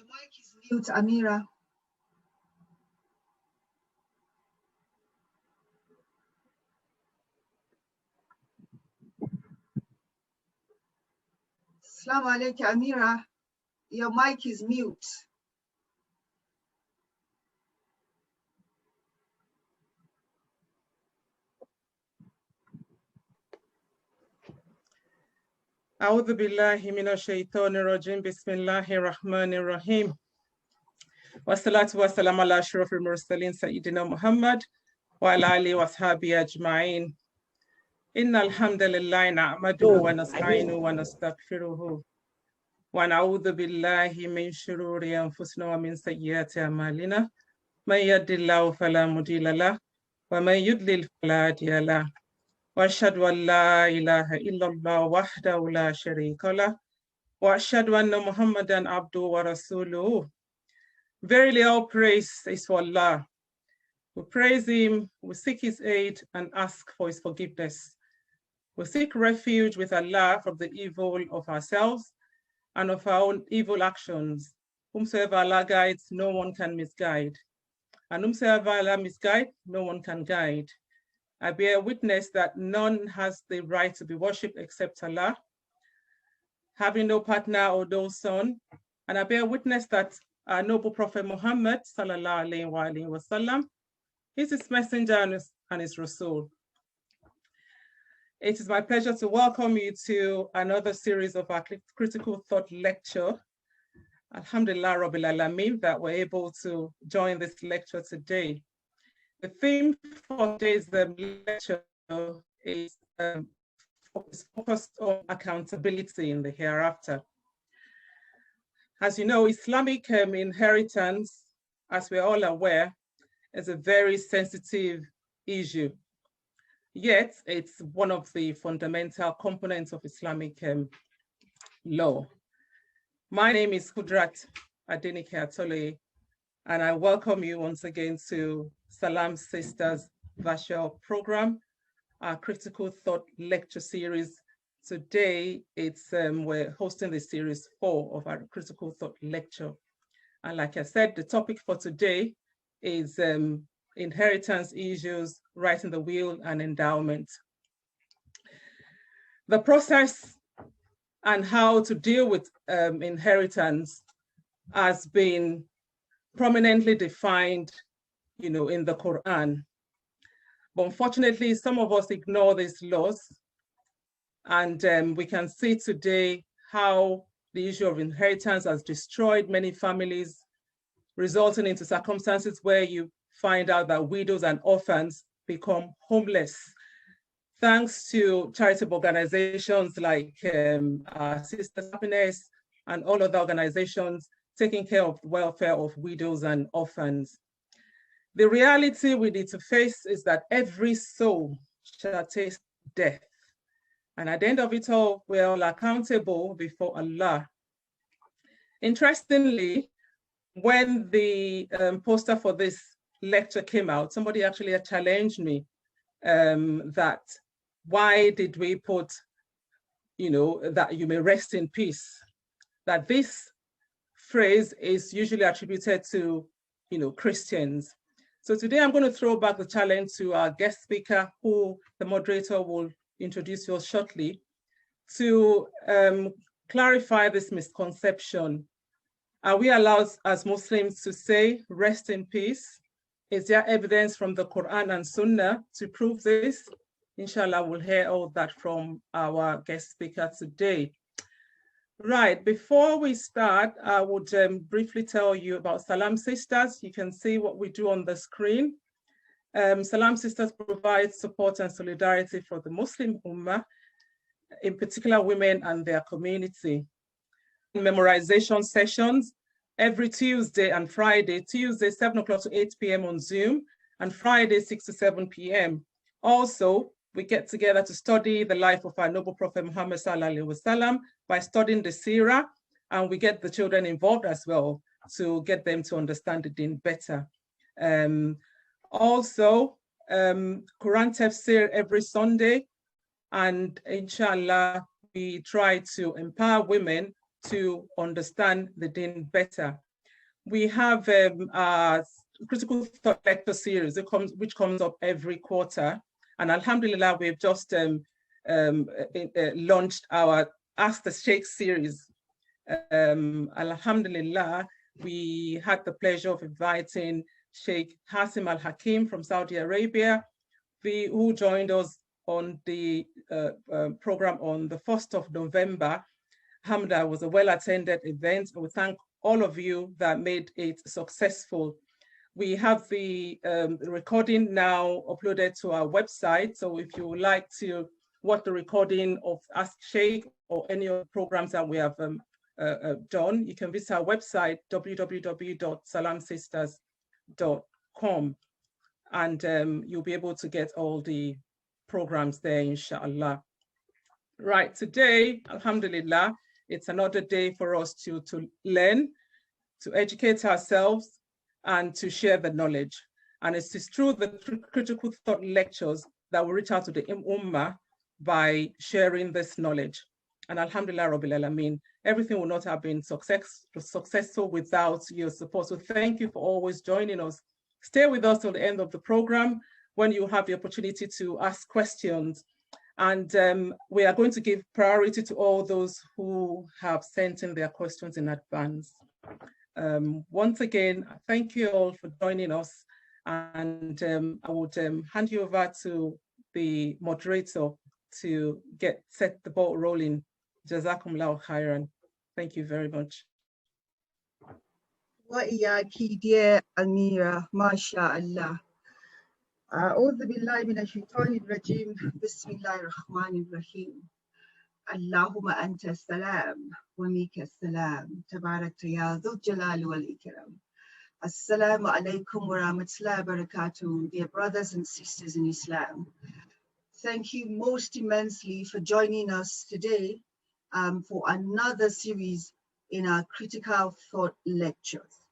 Your mic is mute, Amira. Assalamu alaikum, Amira. Your mic is mute. أعوذ بالله من الشيطان الرجيم بسم الله الرحمن الرحيم والصلاة والسلام على أشرف المرسلين سيدنا محمد وعلى آله وأصحابه أجمعين إن الحمد لله نحمده ونستعينه ونستغفره ونعوذ بالله من شرور أنفسنا ومن سيئات أعمالنا من يهد الله فلا مضل له ومن يضلل فلا هادي له وأشهد أن لا إله إلا الله وحده لا شريك له وأشهد أن محمدًا عبده ورسوله. Verily all praise is for Allah. We praise him, we seek his aid and ask for his forgiveness. We seek refuge with Allah from the evil of ourselves and of our own evil actions. Whomsoever Allah guides, no one can misguide. And whomsoever Allah misguides, no one can guide. I bear witness that none has the right to be worshipped except Allah, having no partner or no son. And I bear witness that our noble Prophet Muhammad, sallallahu alaihi wasallam, is his messenger and his Rasul. It is my pleasure to welcome you to another series of our critical thought lecture. Alhamdulillah Rabbil Alameen that we're able to join this lecture today. The theme for today's lecture is focused on accountability in the hereafter. As you know, Islamic inheritance, as we're all aware, is a very sensitive issue. Yet, it's one of the fundamental components of Islamic law. My name is Kudrat Adenike Atole, and I welcome you once again to Salam Sisters virtual program, our critical thought lecture series. Today, we're hosting the series 4 of our critical thought lecture. And like I said, the topic for today is inheritance issues, writing the will and endowment. The process and how to deal with inheritance has been prominently defined, in the Quran. But unfortunately, some of us ignore these laws. And we can see today how the issue of inheritance has destroyed many families, resulting into circumstances where you find out that widows and orphans become homeless. Thanks to charitable organizations like Sisters Happiness and all other organizations taking care of the welfare of widows and orphans. The reality we need to face is that every soul shall taste death. And at the end of it all, we're all accountable before Allah. Interestingly, when the poster for this lecture came out, somebody actually challenged me that why did we put, that you may rest in peace? That this phrase is usually attributed to, Christians. So today I'm going to throw back the challenge to our guest speaker, who the moderator will introduce you shortly, to clarify this misconception. Are we allowed as Muslims to say, rest in peace? Is there evidence from the Quran and Sunnah to prove this? Inshallah, we'll hear all that from our guest speaker today. Right, before we start, I would briefly tell you about Salam Sisters. You can see what we do on the screen. Salam Sisters provide support and solidarity for the Muslim Ummah, in particular women and their community. Memorization sessions every Tuesday and Friday, Tuesday 7 o'clock to 8 p.m. on Zoom, and Friday 6 to 7 p.m. Also, we get together to study the life of our noble Prophet Muhammad sallallahu alaihi wasallam by studying the Seerah, and we get the children involved as well to get them to understand the Deen better. Also, Quran Tafsir every Sunday, and inshallah, we try to empower women to understand the Deen better. we have a critical thought lecture series which comes up every quarter. And alhamdulillah, we've just launched our Ask the Sheikh series. Alhamdulillah, we had the pleasure of inviting Sheikh Hasim Al-Hakim from Saudi Arabia, who joined us on the program on the 1st of November. Hamda was a well-attended event. We thank all of you that made it successful. We have the recording now uploaded to our website. So if you would like to watch the recording of Ask Sheikh or any of the programs that we have done, you can visit our website, www.salamsisters.com, and you'll be able to get all the programs there, inshallah. Right, today, alhamdulillah, it's another day for us to learn, to educate ourselves, and to share the knowledge. And it is through the critical thought lectures that we reach out to the Ummah by sharing this knowledge. And alhamdulillah Rabbil Alameen, everything would not have been successful without your support. So thank you for always joining us. Stay with us till the end of the program when you have the opportunity to ask questions. And we are going to give priority to all those who have sent in their questions in advance. Once again, thank you all for joining us. And I would hand you over to the moderator to set the ball rolling. Jazakumullahu khairan. Thank you very much. Wa iyaki, dear Amira, mashallah. أعوذ بالله من الشيطان الرجيم بسم الله الرحمن الرحيم اللهم أنت السلام ومنك السلام تبارك يا ذو الجلال والإكرام. Assalamu alaikum wa rahmatullahi wa barakatuh, dear brothers and sisters in Islam. Thank you most immensely for joining us today for another series in our critical thought lectures.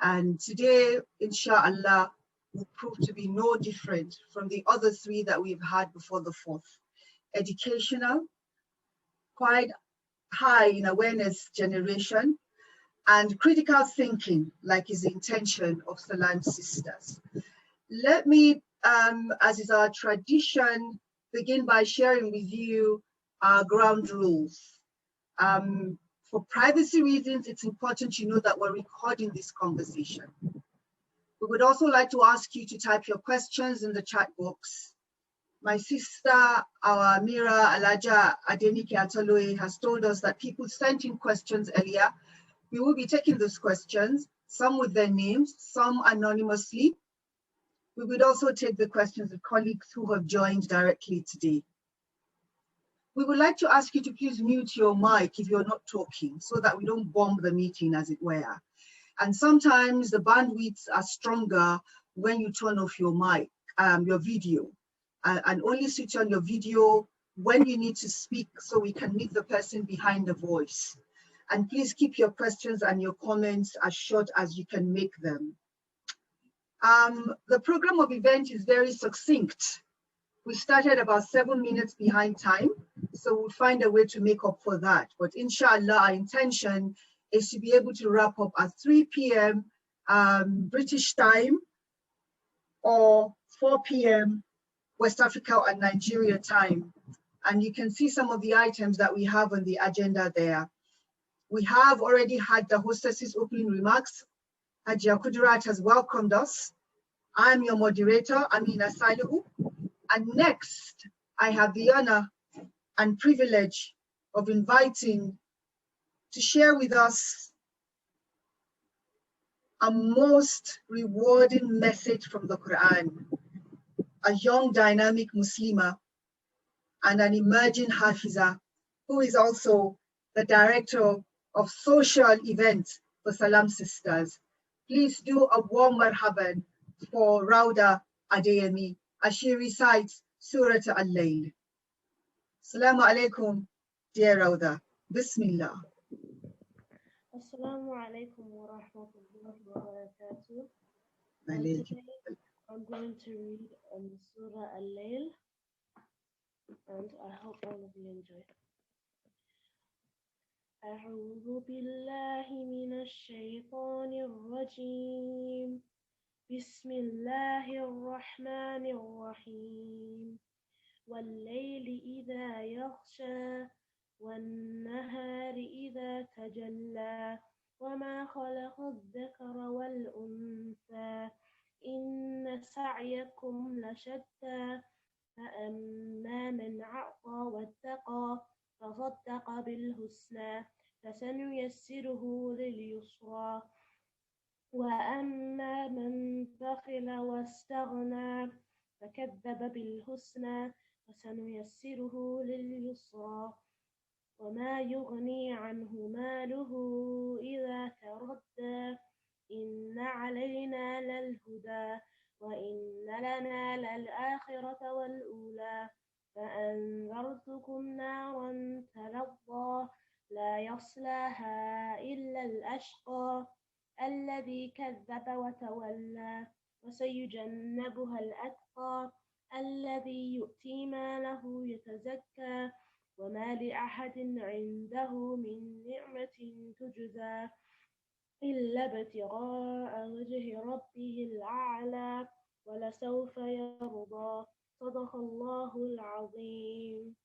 And today, inshallah, will prove to be no different from the other three that we've had before the fourth. Educational, quite high in awareness generation, and critical thinking, like is the intention of Salam Sisters. Let me, as is our tradition, begin by sharing with you our ground rules. For privacy reasons, it's important you know that we're recording this conversation. We would also like to ask you to type your questions in the chat box. My sister, our Amira Alaja Adenike Atoloe, has told us that people sent in questions earlier. We will be taking those questions, some with their names, some anonymously. We would also take the questions of colleagues who have joined directly today. We would like to ask you to please mute your mic if you're not talking so that we don't bomb the meeting, as it were. And sometimes the bandwidths are stronger when you turn off your mic, your video, and only switch on your video when you need to speak so we can meet the person behind the voice. And please keep your questions and your comments as short as you can make them. The program of event is very succinct. We started about 7 minutes behind time, so we'll find a way to make up for that. But inshallah, our intention is to be able to wrap up at 3 p.m. British time or 4 p.m. West Africa and Nigeria time. And you can see some of the items that we have on the agenda there. We have already had the hostess's opening remarks. Hajia Kudurat has welcomed us. I'm your moderator, Amina Salihu. And next, I have the honor and privilege of inviting to share with us a most rewarding message from the Quran, a young dynamic Muslima and an emerging Hafiza, who is also the director of social events for Salam Sisters. Please do a warm marhaban for Rauda Adeyemi as she recites Surah Al-Layl. Assalamu alaikum, dear Rauda. Bismillah. Assalamu alaikum wa rahmatullahi wa barakatuh. Today I'm going to read Surah Al-Layl, and I hope all of you enjoy. أعوذ بالله من الشيطان الرجيم بسم الله الرحمن الرحيم والليل إذا يغشى والنهار إذا تجلى وما خلق الذكر والأنثى إن سعيكم لشتى فأما من أعطى واتقى فصدق بالحسنى فسنيسره لليسرى وأما من بخل واستغنى فكذب بالحسنى فسنيسره لليسرى وما يغني عنه ماله إذا تردى إن علينا للهدى وإن لنا للآخرة والأولى فأنذرتكم نارا تلظى لا يصلاها إلا الأشقى الذي كذب وتولى وسيجنبها الأتقى الذي يؤتي ماله يتزكى وما لأحد عنده من نعمة تجزى إلا ابتغاء وجه ربه الأعلى ولسوف يرضى صدق الله العظيم.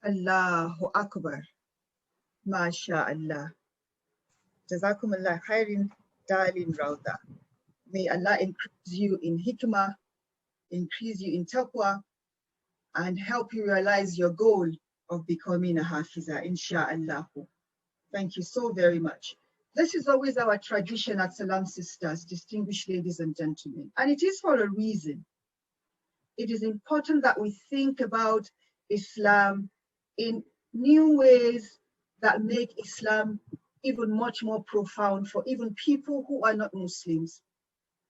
Allahu Akbar. MashaAllah. Jazakumullah khairin, darling Rauda. May Allah increase you in hikmah, increase you in taqwa, and help you realize your goal of becoming a hafiza, insha'Allah. Thank you so very much. This is always our tradition at Salam Sisters, distinguished ladies and gentlemen, and it is for a reason. It is important that we think about Islam in new ways that make Islam even much more profound for even people who are not Muslims.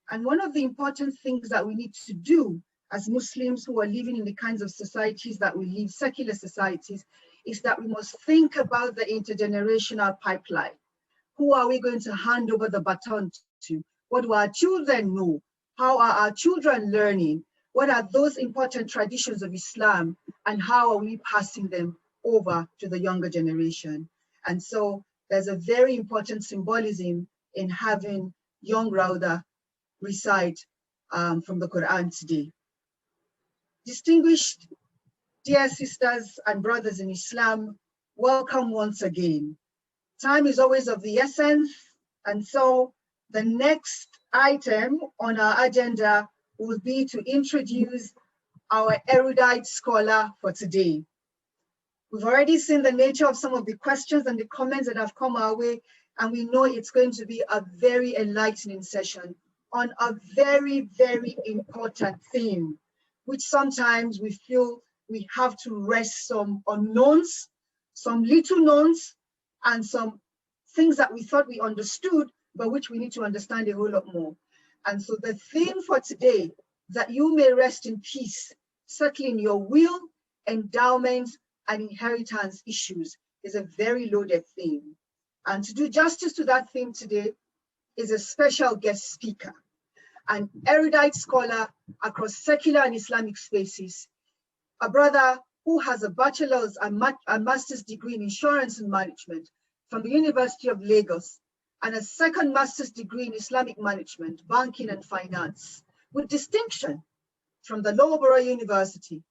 And one of the important things that we need to do as Muslims who are living in the kinds of societies that we live, secular societies, is that we must think about the intergenerational pipeline. Who are we going to hand over the baton to? What do our children know? How are our children learning? What are those important traditions of Islam? And how are we passing them over to the younger generation? And so there's a very important symbolism in having young Rauda recite from the Quran today. Distinguished dear sisters and brothers in Islam, welcome once again. Time is always of the essence, and so the next item on our agenda will be to introduce our erudite scholar for today. We've already seen the nature of some of the questions and the comments that have come our way, and we know it's going to be a very enlightening session on a very, very important theme, which sometimes we feel we have to rest some unknowns, some little knowns, and some things that we thought we understood, but which we need to understand a whole lot more. And so the theme for today, that you may rest in peace, settling your will, endowments, and inheritance issues, is a very loaded theme. And to do justice to that theme today is a special guest speaker, an erudite scholar across secular and Islamic spaces, a brother who has a bachelor's and master's degree in insurance and management from the University of Lagos, and a second master's degree in Islamic management, banking and finance, with distinction from the Loughborough University.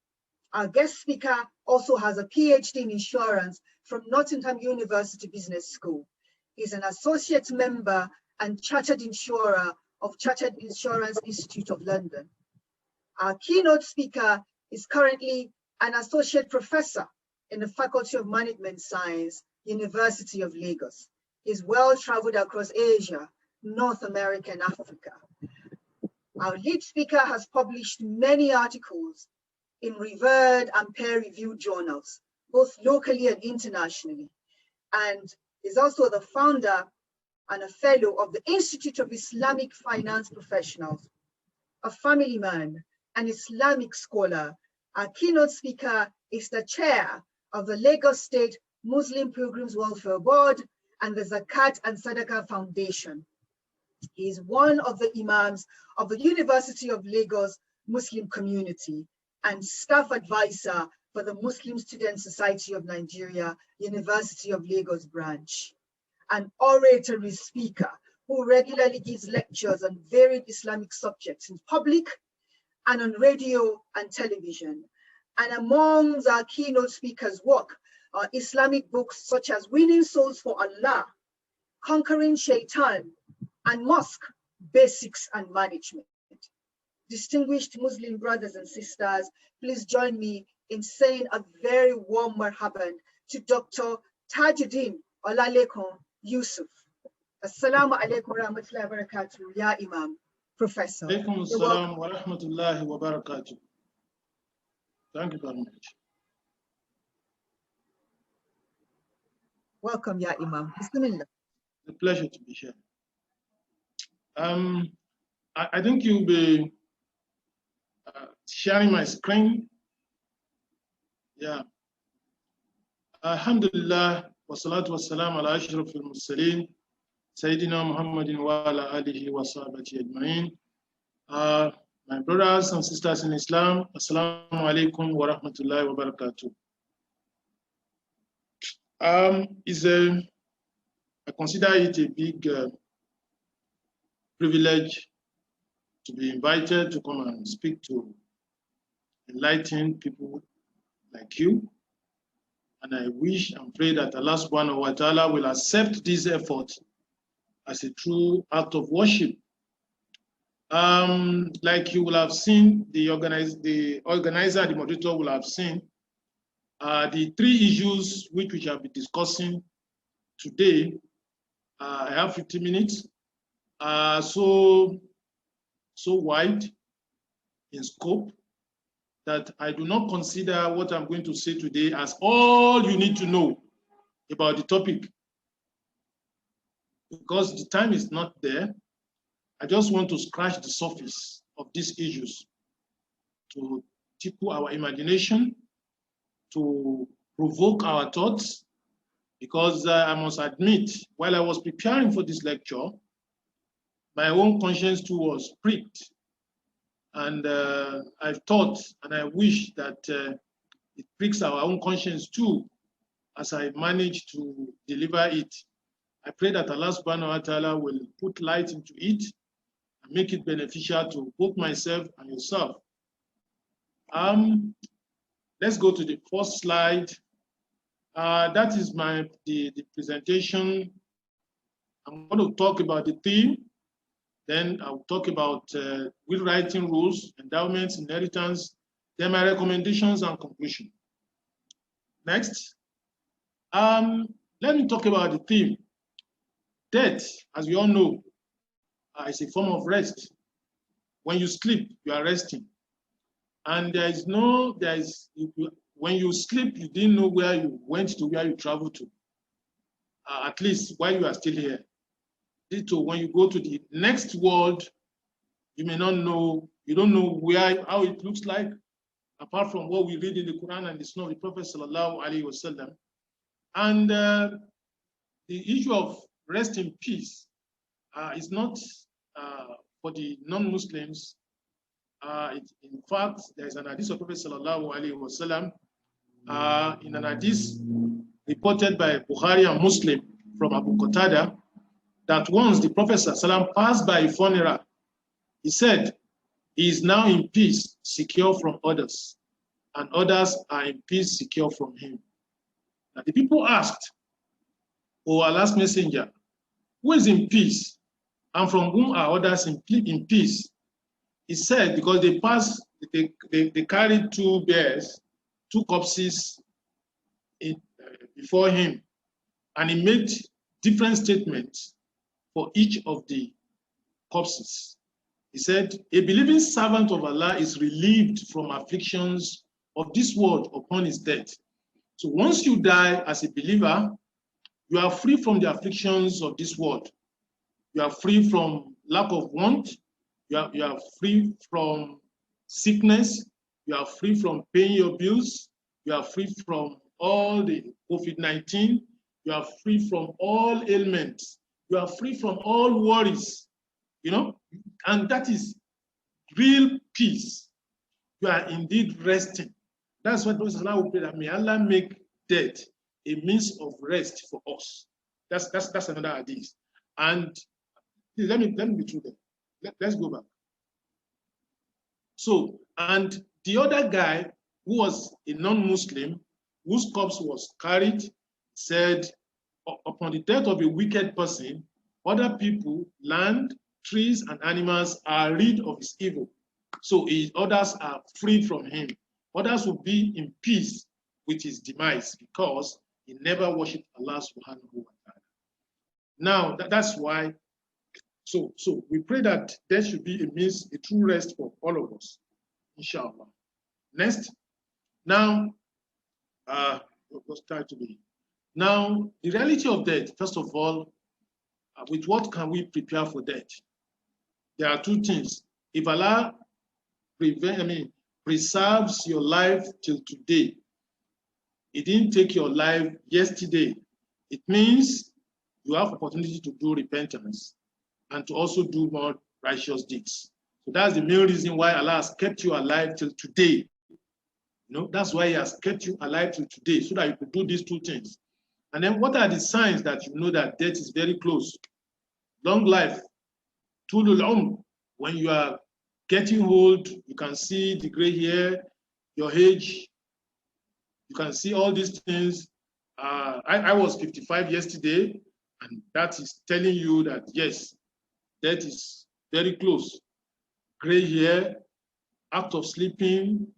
Our guest speaker also has a PhD in insurance from Nottingham University Business School. He's an associate member and chartered insurer of Chartered Insurance Institute of London. Our keynote speaker is currently an associate professor in the Faculty of Management Science, University of Lagos. He's well-traveled across Asia, North America, and Africa. Our lead speaker has published many articles in revered and peer-reviewed journals, both locally and internationally, and is also the founder and a fellow of the Institute of Islamic Finance Professionals. A family man, an Islamic scholar, our keynote speaker is the chair of the Lagos State Muslim Pilgrims Welfare Board and the Zakat and Sadaqah Foundation. He is one of the imams of the University of Lagos Muslim community and staff advisor for the Muslim Student Society of Nigeria, University of Lagos branch, an oratory speaker who regularly gives lectures on varied Islamic subjects in public and on radio and television. And amongst our keynote speakers' work are Islamic books such as Winning Souls for Allah, Conquering Shaitan, and Mosque Basics and Management. Distinguished Muslim brothers and sisters, please join me in saying a very warm marhaban to Dr. Tajuddin Olalekun Yusuf. Assalamu alaikum warahmatullahi wabarakatuh, Ya Imam, Professor. Alaikum assalam wa rahmatullahi wa barakatuh. Thank you very much. Welcome, Ya Imam. Bismillah. It's a pleasure to be here. I think you'll be sharing my screen. Yeah. Alhamdulillah, wa salatu wa salam ala ashrafil mursaleen, Sayyidina Muhammadin wa ala alihi wa sahbihi ajma'in. My brothers and sisters in Islam, assalamu alaikum wa rahmatullahi wa barakatuh. I consider it a big privilege to be invited to come and speak to enlightened people like you. And I wish and pray that Allah subhanahu wa ta'ala will accept this effort as a true act of worship. Like you will have seen, the organizer, the moderator will have seen, the three issues which we shall be discussing today. I have 50 minutes, so wide in scope that I do not consider what I'm going to say today as all you need to know about the topic, because the time is not there. I just want to scratch the surface of these issues to tickle our imagination, to provoke our thoughts, because I must admit, while I was preparing for this lecture, my own conscience too was pricked. And I thought and I wish that it pricks our own conscience too, as I manage to deliver it. I pray that Allah subhanahu wa ta'ala will put light into it and make it beneficial to both myself and yourself. Let's go to the first slide. That is the presentation. I'm going to talk about the theme. Then I'll talk about will writing rules, endowments, inheritance, then my recommendations and conclusion. Next, let me talk about the theme. Death, as we all know, is a form of rest. When you sleep, you are resting. And when you sleep, you didn't know where you went to, where you traveled to, at least while you are still here. When you go to the next world, you may not know, you don't know how it looks like, apart from what we read in the Quran and the Sunnah of the Prophet sallallahu alaihi wasallam. And the issue of rest in peace is not for the non-Muslims. In fact, there is an hadith of Prophet sallallahu alaihi wasallam in an hadith reported by Bukhari and Muslim from Abu Qatada, that once the Prophet ﷺ passed by a funeral, he said, he is now in peace, secure from others, and others are in peace, secure from him. Now the people asked, "O Allah's messenger, who is in peace, and from whom are others in peace?" He said, because they carried two bears, two corpses before him, and he made different statements for each of the corpses. He said, a believing servant of Allah is relieved from afflictions of this world upon his death. So once you die as a believer, you are free from the afflictions of this world. You are free from lack of want. You are free from sickness. You are free from paying your bills. You are free from all the COVID-19. You are free from all ailments. You are free from all worries, and that is real peace. You are indeed resting. That's what Prophet Salam will pray, that may Allah make death a means of rest for us. That's another hadith. And let me be true there. Let's go back. So, and the other guy who was a non-Muslim, whose corpse was carried, said, upon the death of a wicked person, other people, land, trees, and animals are rid of his evil. So others are freed from him. Others will be in peace with his demise because he never worshipped Allah subhanahu wa ta'ala. Now, that's why, so we pray that there should be a true rest for all of us, inshallah. Next. Now, what's time to be? Now, the reality of death, first of all, with what can we prepare for death? There are two things. If Allah preserves your life till today, He didn't take your life yesterday, it means you have opportunity to do repentance and to also do more righteous deeds. So that's the main reason why Allah has kept you alive till today. That's why He has kept you alive till today, so that you could do these two things. And then what are the signs that you know that death is very close? Long life, tulul umr. When you are getting old, you can see the gray hair, your age, you can see all these things. I was 55 yesterday, and that is telling you that, yes, death is very close. Gray hair, act of sleeping,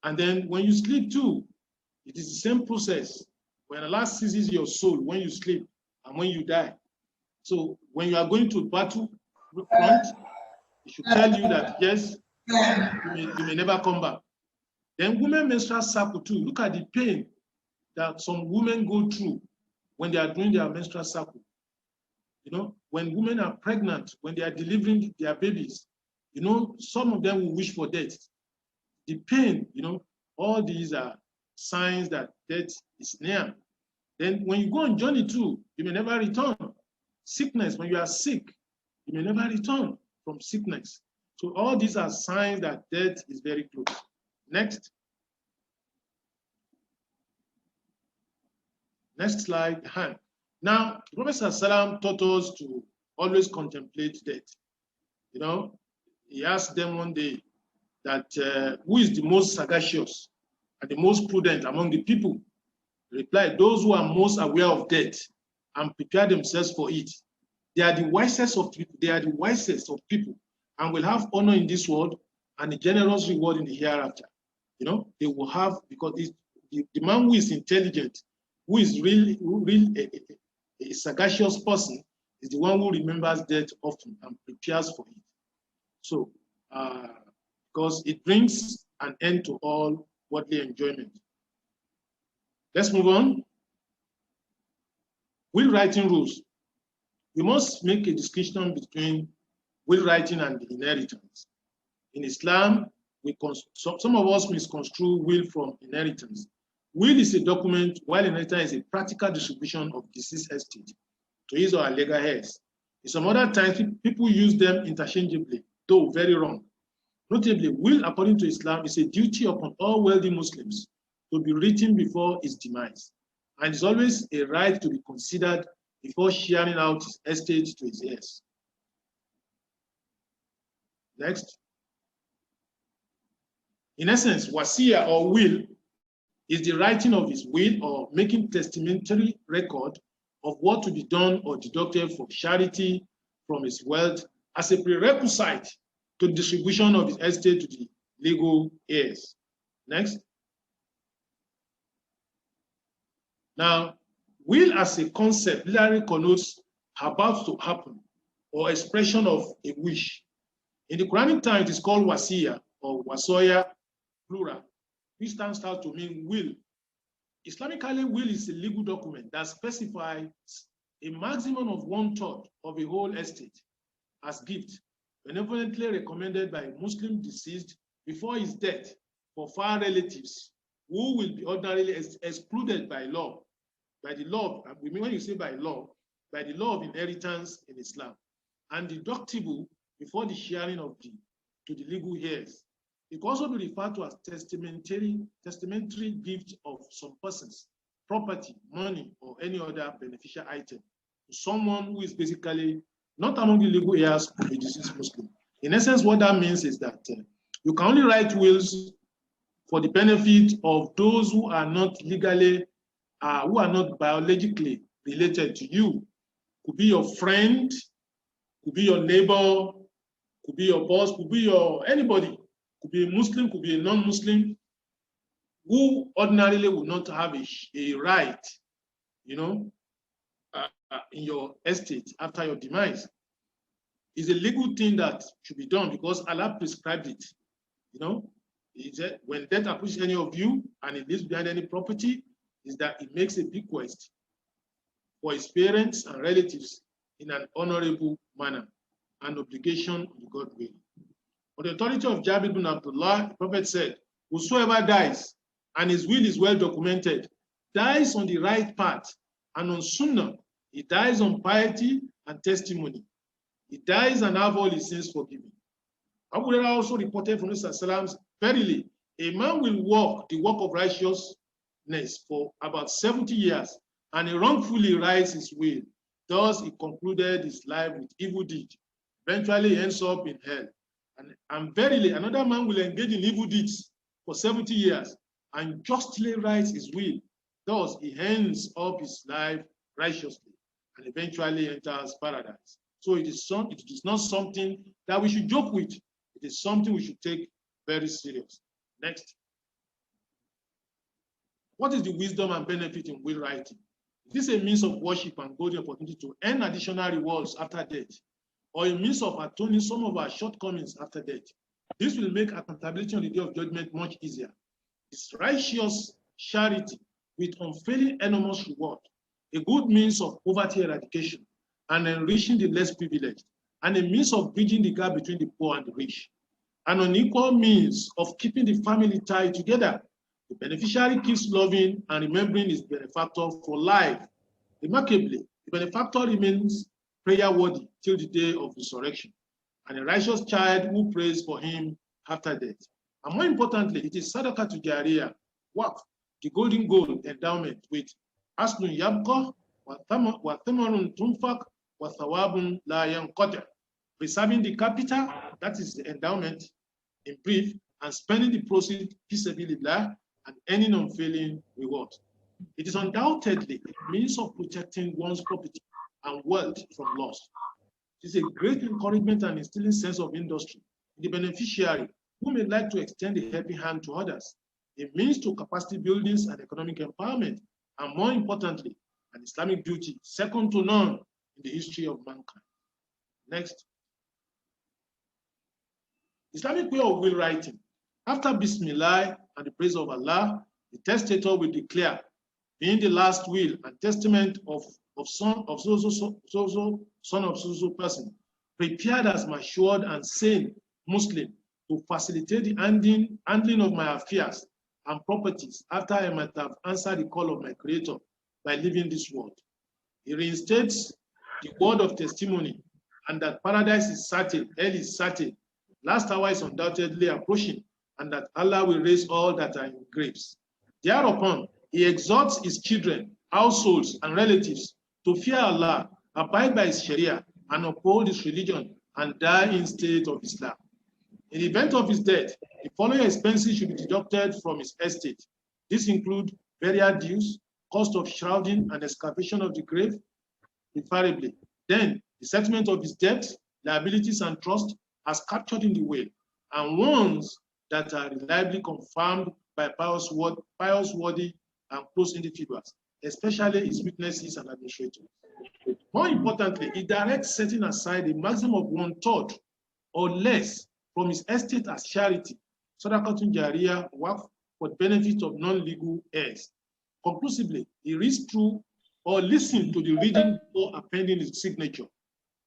and then when you sleep too, it is the same process. When Allah seizes your soul, when you sleep and when you die. So when you are going to battle front, it should tell you that, yes, you may never come back. Then women menstrual cycle too. Look at the pain that some women go through when they are doing their menstrual cycle. When women are pregnant, when they are delivering their babies, some of them will wish for death. The pain, all these are signs that death is near. Then when you go on journey too, you may never return. Sickness, when you are sick, you may never return from sickness. So all these are signs that death is very close. Next. Next slide. Now, the Prophet ﷺ taught us to always contemplate death. He asked them one day that who is the most sagacious and the most prudent among the people? He replied, those who are most aware of death and prepare themselves for it. They are the wisest of people. They are the wisest of people and will have honor in this world and a generous reward in the hereafter. They will have, because the man who is intelligent, who is really a sagacious person, is the one who remembers death often and prepares for it. So, because it brings an end to all worldly enjoyment. Let's move on. Will writing rules. We must make a distinction between will writing and the inheritance. In Islam, some of us misconstrue will from inheritance. Will is a document, while inheritance is a practical distribution of deceased estate to his or her legal heirs. In some other times, people use them interchangeably, though very wrong. Notably, will, according to Islam, is a duty upon all wealthy Muslims to be written before its demise, and is always a right to be considered before sharing out his estate to his heirs. Next. In essence, wasiya or will is the writing of his will or making testamentary record of what to be done or deducted for charity from his wealth as a prerequisite to the distribution of his estate to the legal heirs. Next. Now, will as a concept literally connotes about to happen or expression of a wish. In the Quranic time, it is called wasiya or wasoya, plural, which stands out to mean will. Islamically, will is a legal document that specifies a maximum of 1/3 of a whole estate as gift, benevolently recommended by a Muslim deceased before his death for far relatives who will be ordinarily excluded by law. By the law, when you say by the law of inheritance in Islam, and deductible before the sharing of to the legal heirs. It can also be referred to as testamentary gift of some persons, property, money, or any other beneficial item to someone who is basically not among the legal heirs of a deceased Muslim. In essence, what that means is that you can only write wills for the benefit of those who are not legally, who are not biologically related to you. Could be your friend, could be your neighbor, could be your boss, could be your anybody, could be a Muslim, could be a non-Muslim, who ordinarily would not have a right, you know, in your estate after your demise. It's a legal thing that should be done because Allah prescribed it. You know, he said when death approaches any of you and it leaves behind any property, is that it makes a bequest for his parents and relatives in an honorable manner, an obligation of God will. On the authority of Jabir ibn Abdullah, the Prophet said, whosoever dies and his will is well documented, dies on the right path and on sunnah, he dies on piety and testimony. He dies and have all his sins forgiven. Abu Hurairah also reported from Salam, verily, a man will walk the walk of righteousness for about 70 years, and he wrongfully writes his will. Thus, he concluded his life with evil deed. Eventually, he ends up in hell. And verily, another man will engage in evil deeds for 70 years and justly writes his will. Thus, he ends up his life righteously and eventually enters paradise. So it is not something that we should joke with. It is something we should take very serious. Next. What is the wisdom and benefit in will writing? Is this a means of worship and golden opportunity to earn additional rewards after death, or a means of atoning some of our shortcomings after death? This will make accountability on the day of judgment much easier. It's righteous charity with unfailing enormous reward, a good means of poverty eradication and enriching the less privileged, and a means of bridging the gap between the poor and the rich, an unequal means of keeping the family tied together. The beneficiary keeps loving and remembering his benefactor for life. Remarkably, the benefactor remains prayer-worthy till the day of resurrection, and a righteous child who prays for him after death. And more importantly, it is sadaqah to jariyah, Waqf, the golden goal endowment with aslun yabqa wa thamarun tunfaq wa thawabun la yanqata, preserving the capital, that is the endowment in brief, and spending the proceeds fisabilillah and earning unfailing reward. It is undoubtedly a means of protecting one's property and wealth from loss. It is a great encouragement and instilling sense of industry in the beneficiary who may like to extend a helping hand to others. It means to capacity buildings and economic empowerment, and more importantly, an Islamic duty second to none in the history of mankind. Next. Islamic way of will writing. After Bismillah and the praise of Allah, the testator will declare, being the last will and testament of son of son of so person, prepared as matured and sane Muslim to facilitate the handling of my affairs and properties after I might have answered the call of my Creator by leaving this world. He reinstates the word of testimony and that paradise is certain, hell is certain, last hour is undoubtedly approaching, and that Allah will raise all that are in graves. Thereupon, he exhorts his children, households, and relatives to fear Allah, abide by his Sharia, and uphold his religion, and die in state of Islam. In the event of his death, the following expenses should be deducted from his estate. This include burial dues, cost of shrouding and excavation of the grave, preferably. Then, the settlement of his debts, liabilities, and trust as captured in the will, and ones that are reliably confirmed by pious, worthy, and close individuals, especially his witnesses and administrators. More importantly, it directs setting aside a maximum of 1/3 or less from his estate as charity, sadaqatun jariyah, Waqf, for the benefit of non-legal heirs. Conclusively, he reads through or listens to the reading or appending his signature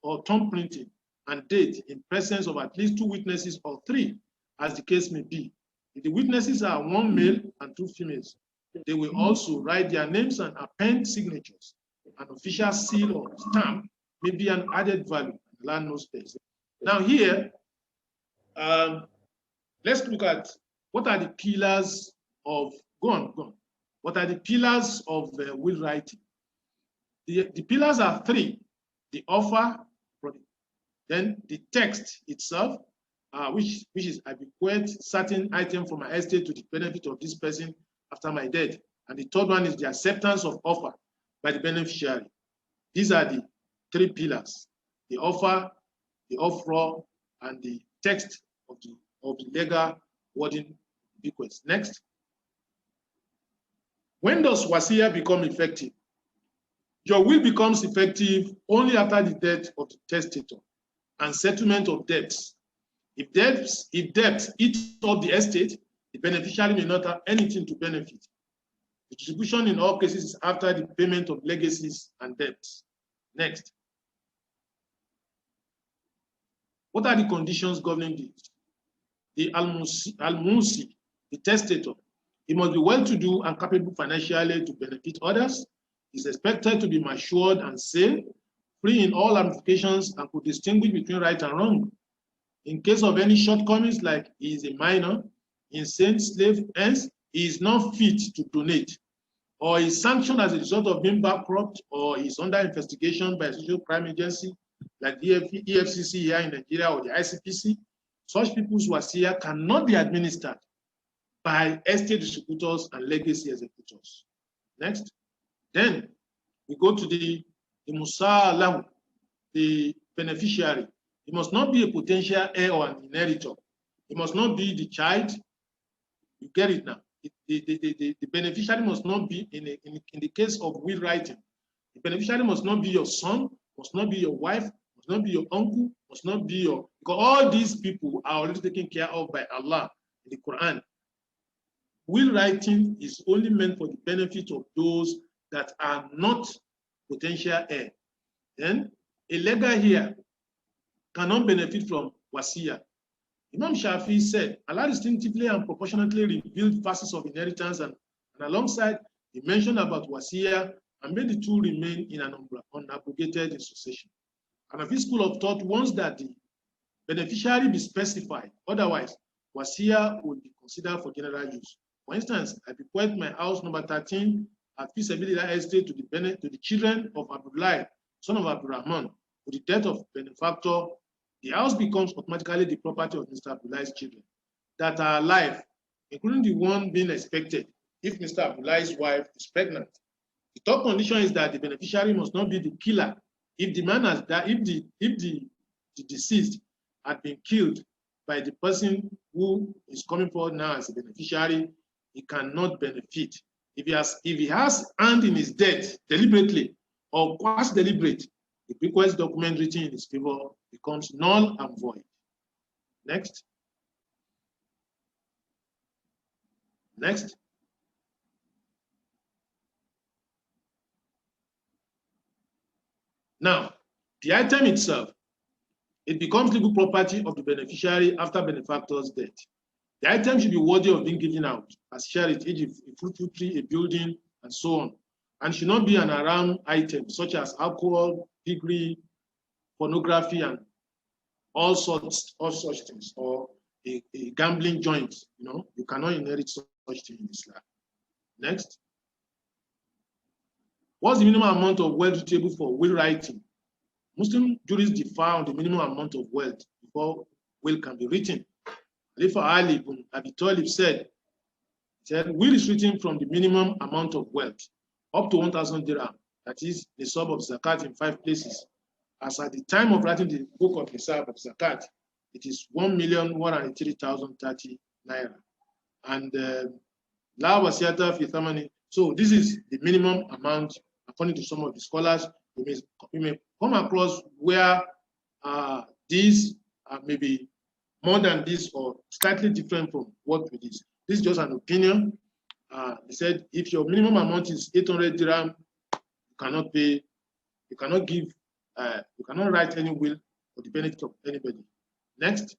or thumb printing and date in presence of at least 2 witnesses or 3, as the case may be. If the witnesses are 1 male and 2 females, they will also write their names and append signatures. An official seal or stamp may be an added value, and land knows best. Now here, let's look at what are the pillars of, go on. What are the pillars of will writing? The pillars are three: the offer, then the text itself, which is I bequeath certain item from my estate to the benefit of this person after my death. And the third one is the acceptance of offer by the beneficiary. These are the three pillars: the offer, the offeror, and the text of the legal wording bequest. Next. When does wasiya become effective? Your will becomes effective only after the death of the testator and settlement of debts. If debts eat up the estate, the beneficiary may not have anything to benefit. The distribution in all cases is after the payment of legacies and debts. Next. What are the conditions governing this? The AL-MUUSAA, the testator, he must be well-to-do and capable financially to benefit others. Is expected to be matured and sane, free in all ramifications, and could distinguish between right and wrong. In case of any shortcomings, like he is a minor, insane, slave, hence he is not fit to donate, or is sanctioned as a result of being bankrupt, or is under investigation by a social crime agency like the EFCC here in Nigeria or the ICPC, such people's wasiya cannot be administered by estate distributors and legacy executors. Next. Then we go to the AL-MUUSAA-LAHU, the beneficiary. He must not be a potential heir or an inheritor. He must not be the child. You get it now. The beneficiary must not be, in the case of will writing, the beneficiary must not be your son, must not be your wife, must not be your uncle, must not be your, because all these people are already taken care of by Allah in the Quran. Will writing is only meant for the benefit of those that are not potential heir. Then a legal heir cannot benefit from wasiya. Imam Shafi said, Allah distinctively and proportionately revealed verses of inheritance and alongside he mentioned about wasiya and made the two remain in an unabrogated succession. And of his school of thought wants that the beneficiary be specified, otherwise wasiya will be considered for general use. For instance, I bequeath my house number 13 at Permissible estate to the children of Abdullah, son of Abdurrahman. With the death of benefactor, the house becomes automatically the property of Mr. Abdullah's children that are alive, including the one being expected if Mr. Abdullah's wife is pregnant. The third condition is that the beneficiary must not be the killer. If the man has died, if the deceased had been killed by the person who is coming forward now as a beneficiary, he cannot benefit. If he has hand in his death deliberately or quasi deliberate, the bequest document written in his favor becomes null and void. Next. Next. Now, the item itself, it becomes legal property of the beneficiary after benefactor's death. The item should be worthy of being given out as charity, a fruitful tree, a building, and so on, and should not be an haram item such as alcohol, piggery, pornography, and all such things, or a gambling joint. You cannot inherit such things in Islam. Next. What's the minimum amount of wealth table for will writing? Muslim jurists differ on the minimum amount of wealth before will can be written. Khalifa Ali ibn Abi Talib said, will is written from the minimum amount of wealth up to 1,000 dirham, that is the sum of zakat in 5 places. As at the time of writing the book of Nisab of zakat, it is 1,183,030 naira. And la wasiyata fi thamani. So this is the minimum amount according to some of the scholars. We may come across where these may be more than this or slightly different from what it is. This is just an opinion. They said if your minimum amount is 800 dirham, you cannot pay, you cannot give, you cannot write any will for the benefit of anybody. Next.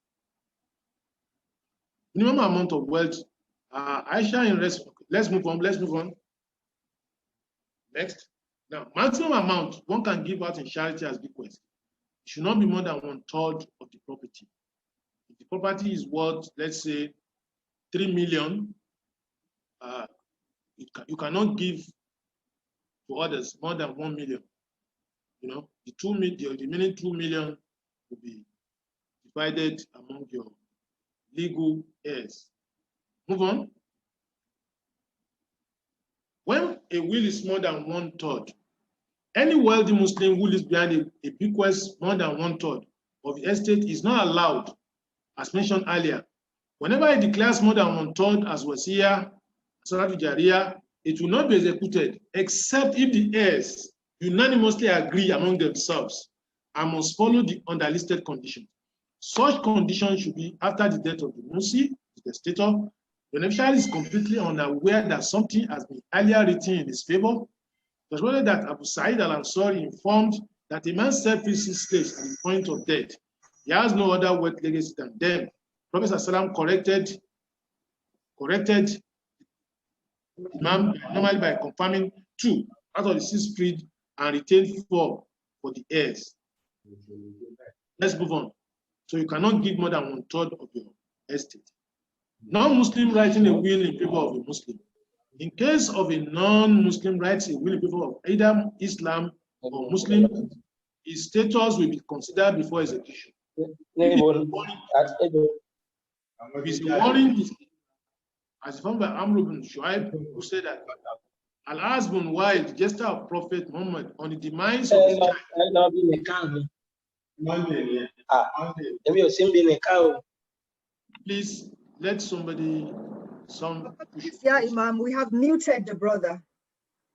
Minimum amount of wealth. Aisha in rest. Let's move on. Next. Now, maximum amount one can give out in charity as bequest. It should not be more than 1/3 of the property. If the property is worth, let's say, 3 million, you cannot give to others more than 1 million. You know, the remaining 2 million will be divided among your legal heirs. Move on. When a will is more than 1/3, any wealthy Muslim who lives behind a bequest more than 1/3 of the estate is not allowed, as mentioned earlier. Whenever he declares more than 1/3 as wasiya, salatu jariyah, it will not be executed except if the heirs unanimously agree among themselves and must follow the underlisted conditions. Such conditions should be after the death of the Musi, the testator. The beneficiary is completely unaware that something has been earlier written in his favor. It was rather that Abu Sa'id al-Ansari informed that a man served 56 slaves at the point of death. He has no other wealth legacy than them. Prophet Salam corrected Imam normally by confirming 2 out of the 6 freed and retained 4 for the heirs. Let's move on. So you cannot give more than 1/3 of your estate. Non-Muslim writing a will in favor of a Muslim. In case of a non-Muslim writes a will in favor of either Islam or Muslim, his status will be considered before execution. If it's a warning, as found by Amr ibn Shu'aib, who said that Al-Azbun, while the gesture of Prophet Muhammad on the demise of his child. Please let somebody, Yeah, Imam, we have muted the brother.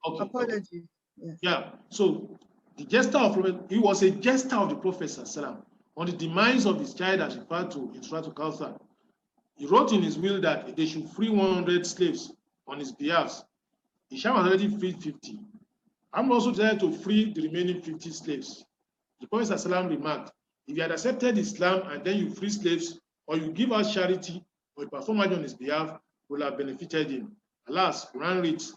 Okay, Apologies. okay. Yeah, so the gesture of Prophet, he was a gesture of the Prophet Salam on the demise of his child, as referred to in Surah Al-Kawthar. He wrote in his will that they should free 100 slaves on his behalf. Hisham has already freed 50. I'm also there to free the remaining 50 slaves. The Prophet ﷺ remarked, if you had accepted Islam and then you free slaves, or you give out charity, or you perform on his behalf, will have benefited him. Alas, Quran reads,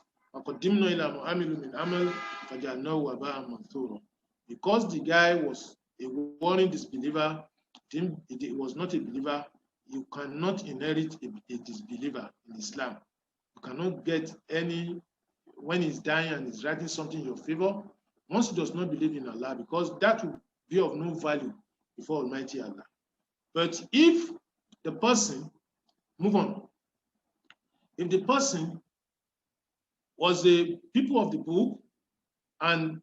because the guy was a warning disbeliever, it was not a believer, you cannot inherit a disbeliever in Islam. You cannot get any, when he's dying and he's writing something in your favor, once he does not believe in Allah, because that will be of no value before Almighty Allah. But if the person, move on, if the person was a people of the book and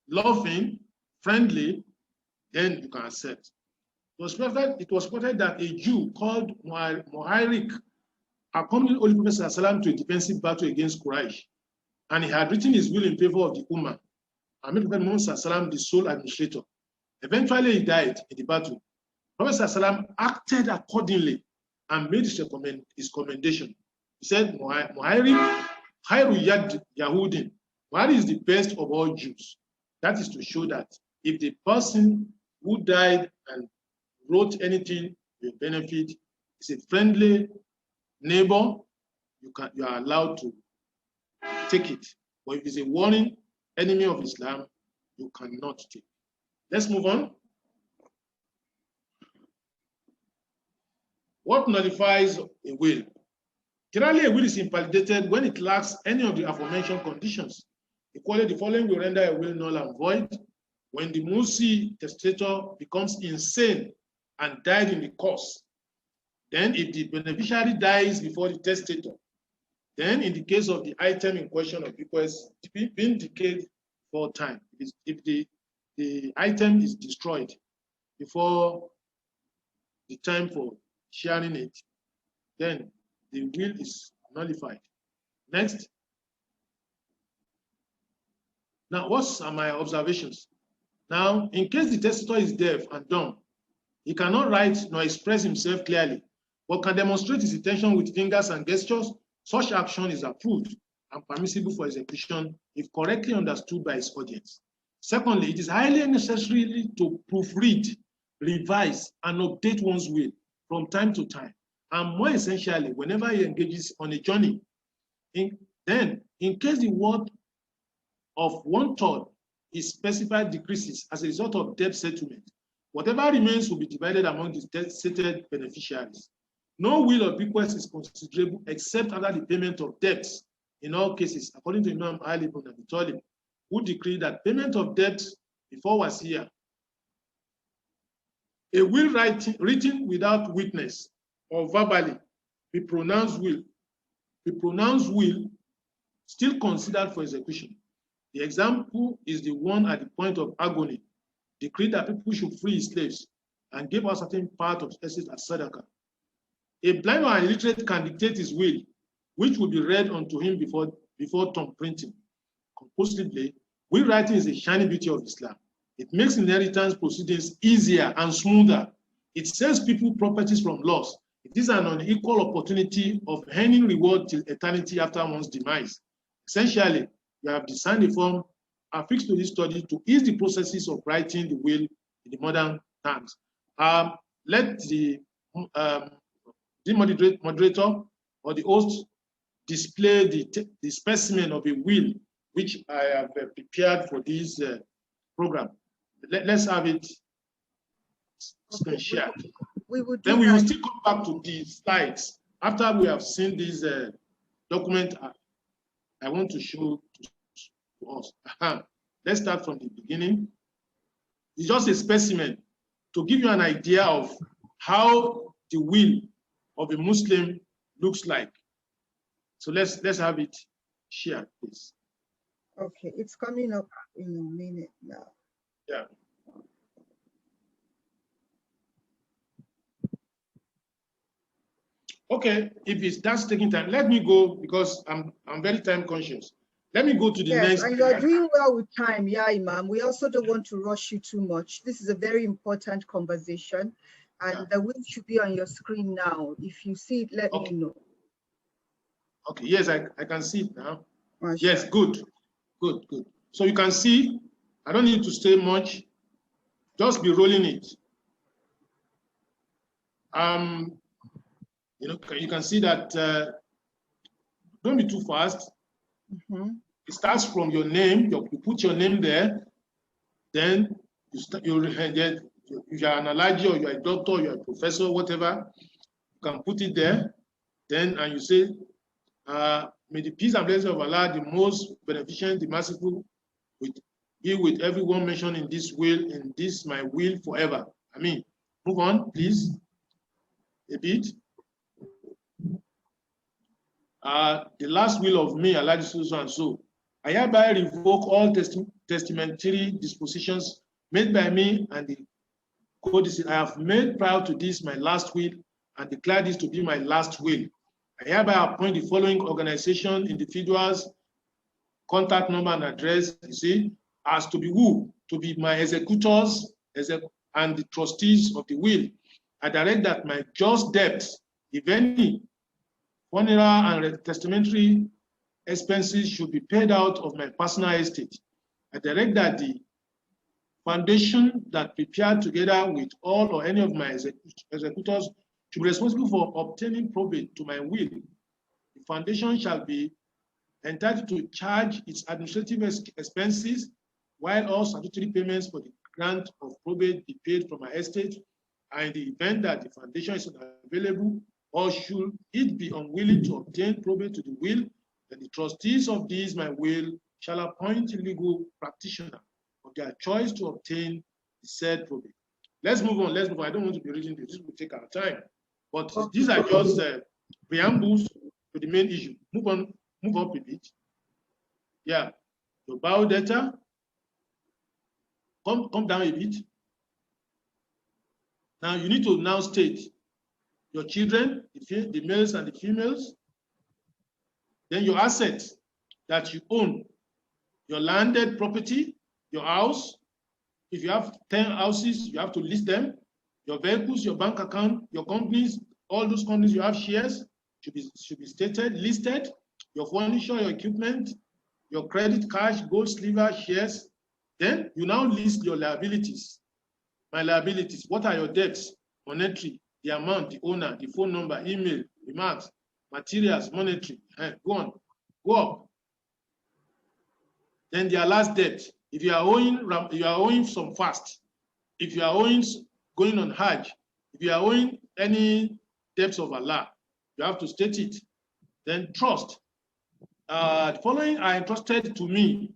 loving, friendly, then you can accept. It was reported that a Jew called Muhayrik accompanied Holy Prophet ﷺ to a defensive battle against Quraysh, and he had written his will in favor of the Ummah and made Prophet Muhammad ﷺ the sole administrator. Eventually, he died in the battle. Prophet ﷺ acted accordingly and made his commendation. He said, Muhayrik Khairu Yad Yahudin. Muhayrik is the best of all Jews. That is to show that if the person who died and wrote anything will benefit, is a friendly neighbor, you are allowed to take it. But if it's a warning, enemy of Islam, you cannot take. Let's move on. What nullifies a will? Generally, a will is invalidated when it lacks any of the aforementioned conditions. Equally, the following will render a will null and void: when the Musi testator becomes insane and died in the course. Then if the beneficiary dies before the testator, then in the case of the item in question of bequest, being decayed for time. If the item is destroyed before the time for sharing it, then the will is nullified. Next. Now, what are my observations? Now, in case the testator is deaf and dumb, he cannot write nor express himself clearly, but can demonstrate his intention with fingers and gestures, such action is approved and permissible for execution if correctly understood by his audience. Secondly, it is highly necessary to proofread, revise, and update one's will from time to time, and more essentially, whenever he engages on a journey. Then, in case the word of 1/3 is specified decreases as a result of debt settlement, Whatever remains will be divided among the stated beneficiaries. No will or bequest is considerable except after the payment of debts. In all cases, according to Imam Ali ibn Abi Talib, who decreed that payment of debt before wasiya, a will written without witness or verbally be pronounced will still considered for execution. The example is the one at the point of agony, decreed that people should free his slaves and give a certain part of estate as sadaqah. A blind or illiterate can dictate his will, which will be read unto him before thumb printing. Compulsively, will writing is a shining beauty of Islam. It makes inheritance proceedings easier and smoother. It saves people properties from loss. It is an unequal opportunity of earning reward till eternity after one's demise. Essentially, we have designed a form affixed to this study to ease the processes of writing the will in the modern times. Let the moderator or the host display the specimen of a will which I have prepared for this program. Let's have it shared. Then we will still come back to the slides after we have seen this document. I want to show to us. Let's start from the beginning. It's just a specimen to give you an idea of how the will of a Muslim looks like. So let's have it shared, please. Okay, it's coming up in a minute now. Yeah. Okay, if that's taking time, let me go because I'm very time conscious. Let me go to the next. And you're doing well with time, yeah, Imam. We also don't want to rush you too much. This is a very important conversation, and the will should be on your screen now. If you see it, let me know. Okay, yes, I can see it now. Yes, good. So you can see, I don't need to say much, just be rolling it. You can see that, don't be too fast. It starts from your name, you put your name there, then if you're an allergy or you're a doctor, you're a professor, whatever, you can put it there, then, and you say, may the peace and blessing of Allah, the most beneficent, the merciful, be with everyone mentioned in this will, in this my will forever. I mean, move on, please, a bit. The last will of me, Allah, so and so. I hereby revoke all testamentary dispositions made by me and the codices I have made prior to this my last will and declare this to be my last will. I hereby appoint the following organization, individuals, contact number and address, you see, as to be who? To be my executors and the trustees of the will. I direct that my just debts, if any, funeral and testamentary expenses should be paid out of my personal estate. I direct that the foundation that prepared together with all or any of my executors should be responsible for obtaining probate to my will. The foundation shall be entitled to charge its administrative expenses, while all statutory payments for the grant of probate be paid from my estate. And in the event that the foundation is not available, or should it be unwilling to obtain probate to the will, then the trustees of this my will shall appoint a legal practitioner of their choice to obtain the said probate. Let's move on. I don't want to be reading this. This will take our time. But these are just preambles to the main issue. Move up a bit. Yeah. Your biodata. Come down a bit. Now you need to now state your children, the males and the females, then your assets that you own, your landed property, your house. If you have 10 houses, you have to list them. Your vehicles, your bank account, your companies, all those companies you have shares should be stated, listed. Your furniture, your equipment, your credit, cash, gold, silver, shares. Then you now list your liabilities. My liabilities, what are your debts? Monetary, the amount, the owner, the phone number, email, remarks, materials, monetary. Go on, go up. Then their last debt. If you are owing some fast, if you are owing, going on Hajj, if you are owing any debts of Allah, you have to state it. Then trust. The following are entrusted to me.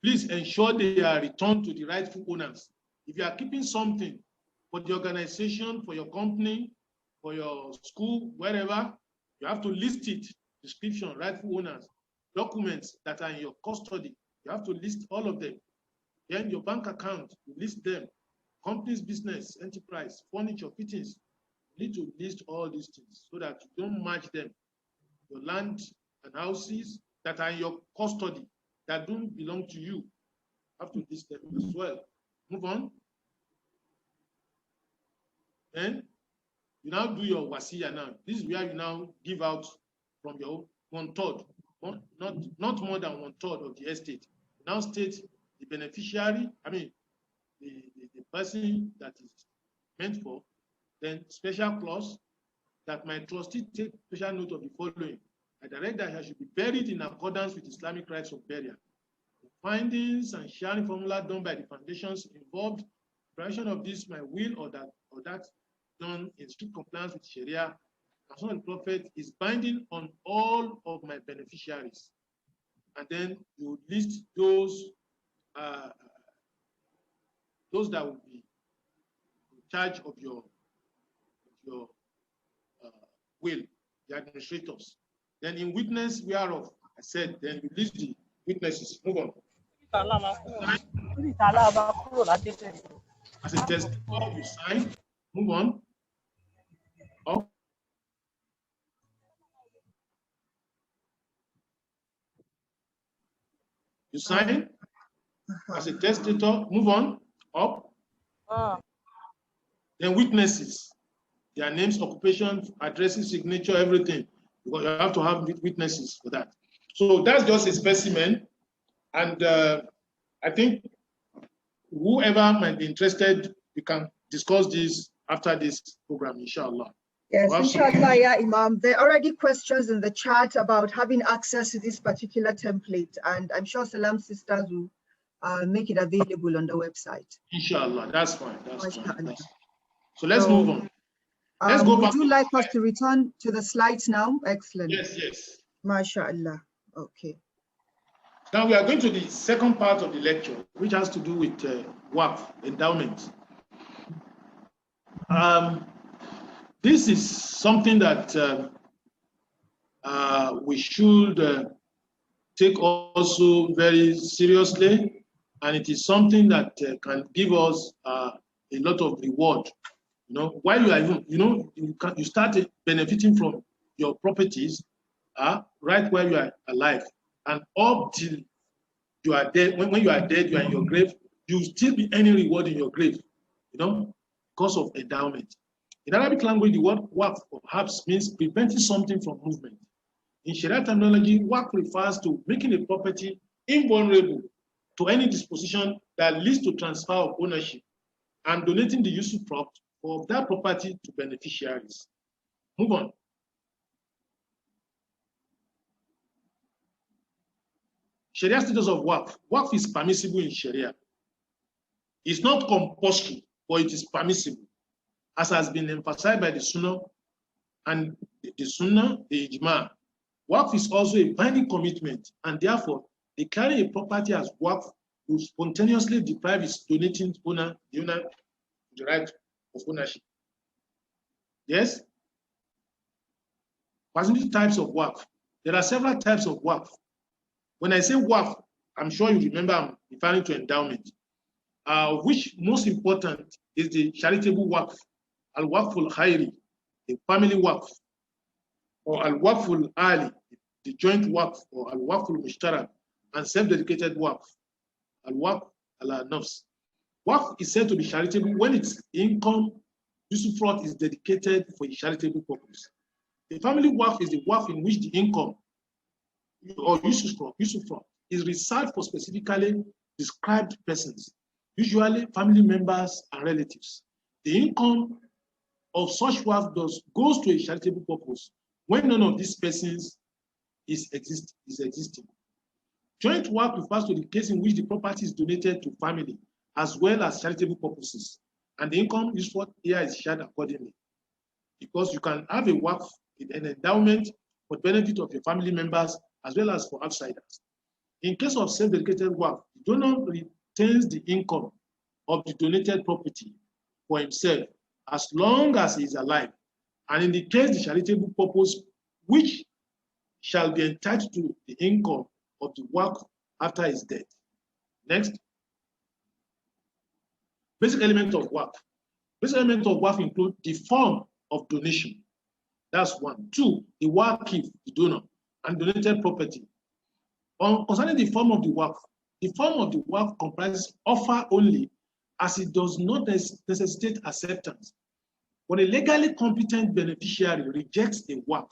Please ensure they are returned to the rightful owners. If you are keeping something for the organization, for your company, for your school, wherever, you have to list it, description, rightful owners, documents that are in your custody. You have to list all of them. Then your bank account, you list them. Company's business, enterprise, furniture, fittings. You need to list all these things so that you don't match them. Your land and houses that are in your custody, that don't belong to you, have to list them as well. Move on. Then you now do your wasiya now. This is where you now give out from your 1/3, not more than 1/3 of the estate. You now state the beneficiary, I mean, the person that is meant for. Then special clause that my trustee take special note of the following. I direct that he should be buried in accordance with Islamic rites of burial. The findings and sharing formula done by the foundations involved preparation of this, my will or that done in strict compliance with Sharia, as well as the Prophet, is binding on all of my beneficiaries. And then you list those that will be in charge of your will, the administrators. Then in witness whereof, I said, then you list the witnesses. Move on. As a testifier, you sign. Move on. Up. You sign. As a testator, move on. Up. Then witnesses. Their names, occupation, addresses, signature, everything. Because you have to have witnesses for that. So that's just a specimen. And I think whoever might be interested, we can discuss this after this program, inshallah. Yes, inshallah, yeah, Imam. There are already questions in the chat about having access to this particular template, and I'm sure Salam sisters will make it available on the website. Inshallah, that's fine. That's fine. So let's move on. Let's go back. Would you like us to return to the slides now? Excellent. Yes. MashaAllah. Okay. Now we are going to the second part of the lecture, which has to do with Waqf, endowment. This is something that we should take also very seriously, and it is something that can give us a lot of reward. You know, while you are even, you start benefiting from your properties right where you are alive, and up till you are dead. When you are dead, you are in your grave, you will still be earning reward in your grave, because of endowment. In Arabic language, the word waqf perhaps means preventing something from movement. In Sharia terminology, waqf refers to making a property invulnerable to any disposition that leads to transfer of ownership and donating the usufruct of that property to beneficiaries. Move on. Sharia status of Waqf. Waqf is permissible in Sharia. It's not compulsory, but it is permissible, as has been emphasized by the Sunnah and the Sunnah, the Ijma. Waqf is also a binding commitment, and therefore, declaring a property as Waqf will spontaneously deprive its donating owner, the right of ownership. Yes? Passing types of Waqf. There are several types of Waqf. When I say Waqf, I'm sure you remember I'm referring to endowment, which most important is the charitable Waqf, al-Waqful Khairi, the family Waqf, or al-Waqful Ali, the joint Waqf, or al-Waqful Mushtarak, and self-dedicated Waqf, al-Waqf ala-Nafs. Waqf is said to be charitable when its income, usufruct, is dedicated for a charitable purpose. The family Waqf is the Waqf in which the income or usufruct is reserved for specifically described persons, usually family members and relatives. The income of such Waqf goes to a charitable purpose when none of these persons is existing. Joint Waqf refers to the case in which the property is donated to family as well as charitable purposes. and the income is what here is shared accordingly. Because you can have a Waqf, an endowment for the benefit of your family members as well as for outsiders. In case of self-dedicated Waqf, the donor retains the income of the donated property for himself as long as he is alive, and in the case the charitable purpose which shall be entitled to the income of the Waqf after his death. Next. Basic element of Waqf. Basic element of Waqf include the form of donation. That's one. Two, the Waqif, the donor, and donated property. Concerning the form of the Waqf comprises offer only, as it does not necessitate acceptance. When a legally competent beneficiary rejects a Waqf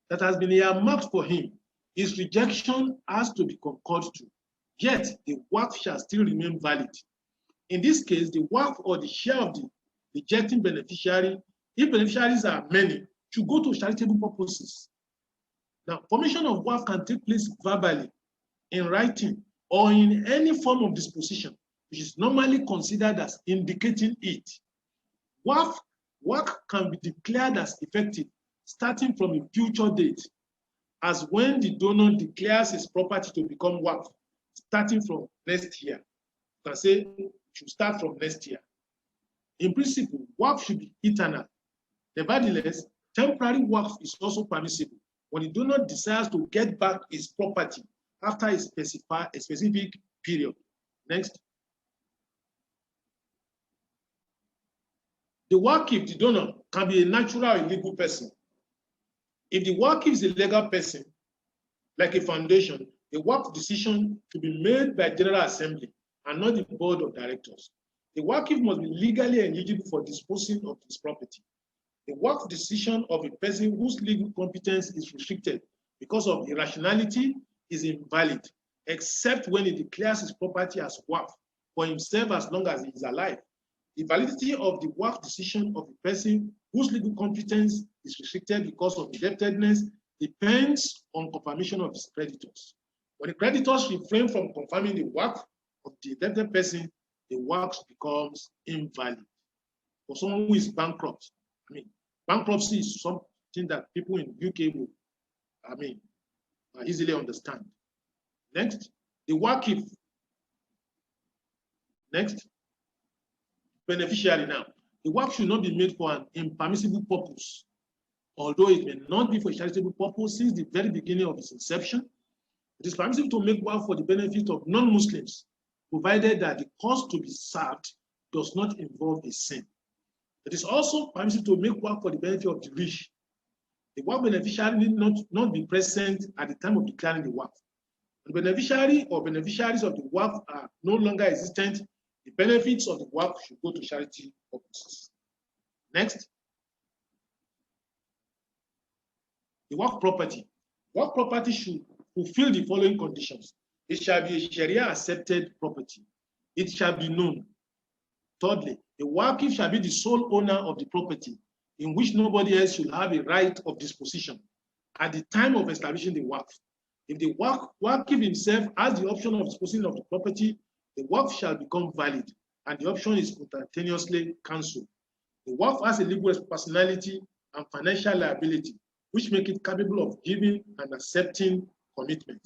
that has been earmarked for him, his rejection has to be concurred to. Yet, the Waqf shall still remain valid. In this case, the Waqf or the share of the rejecting beneficiary, if beneficiaries are many, should go to charitable purposes. Now, formation of Waqf can take place verbally, in writing, or in any form of disposition, which is normally considered as indicating it. Waqf can be declared as effective starting from a future date, as when the donor declares his property to become Waqf, starting from next year. You can say it should start from next year. In principle, Waqf should be eternal. Nevertheless, temporary Waqf is also permissible when the donor desires to get back his property after a specific period. Next. The Waqif, the donor, can be a natural or a legal person. If the Waqif is a legal person, like a foundation, the Waqf decision should be made by General Assembly and not the Board of Directors. The Waqif must be legally eligible for disposing of his property. The Waqf decision of a person whose legal competence is restricted because of irrationality is invalid, except when he declares his property as Waqf for himself as long as he is alive. The validity of the Waqf decision of a person whose legal competence is restricted because of indebtedness depends on confirmation of his creditors. When the creditors refrain from confirming the Waqf of the indebted person, the Waqf becomes invalid. For someone who is bankrupt, bankruptcy is something that people in UK will, easily understand. Next, the Waqif. Next, beneficiary now. The Waqf should not be made for an impermissible purpose, although it may not be for a charitable purpose since the very beginning of its inception. It is permissible to make Waqf for the benefit of non-Muslims, provided that the cost to be served does not involve a sin. It is also permissible to make Waqf for the benefit of the rich. The Waqf beneficiary need not be present at the time of declaring the Waqf. The beneficiary or beneficiaries of the Waqf are no longer existent. The benefits of the Waqf should go to charity purposes. Next. The Waqf property. Waqf property should fulfill the following conditions. It shall be a Sharia accepted property. It shall be known. Thirdly, the Waqif shall be the sole owner of the property, in which nobody else should have a right of disposition at the time of establishing the Waqf. If the Waqif himself has the option of disposing of the property, the Waqf shall become valid, and the option is instantaneously cancelled. The Waqf has a legal personality and financial liability, which make it capable of giving and accepting commitment.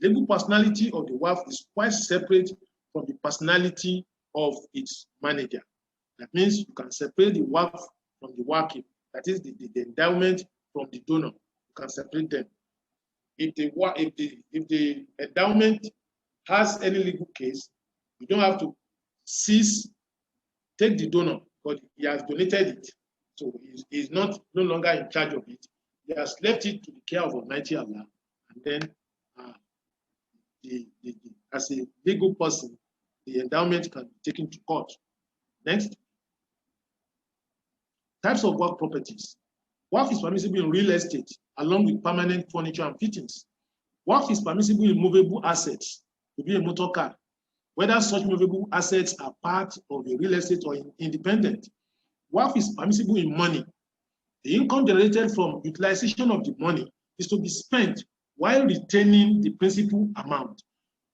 Legal personality of the Waqf is quite separate from the personality of its manager. That means you can separate the Waqf from the Waqif, that is the endowment from the donor. You can separate them. If the endowment has any legal case, you don't have to take the donor, but he has donated it. So he's no longer in charge of it. He has left it to the care of Almighty Allah. And then as a legal person, the endowment can be taken to court. Next. Types of Waqf properties. Waqf is permissible in real estate, along with permanent furniture and fittings. Waqf is permissible in movable assets, to be a motor car, whether such movable assets are part of a real estate or independent. Waqf is permissible in money. The income generated from utilization of the money is to be spent while retaining the principal amount.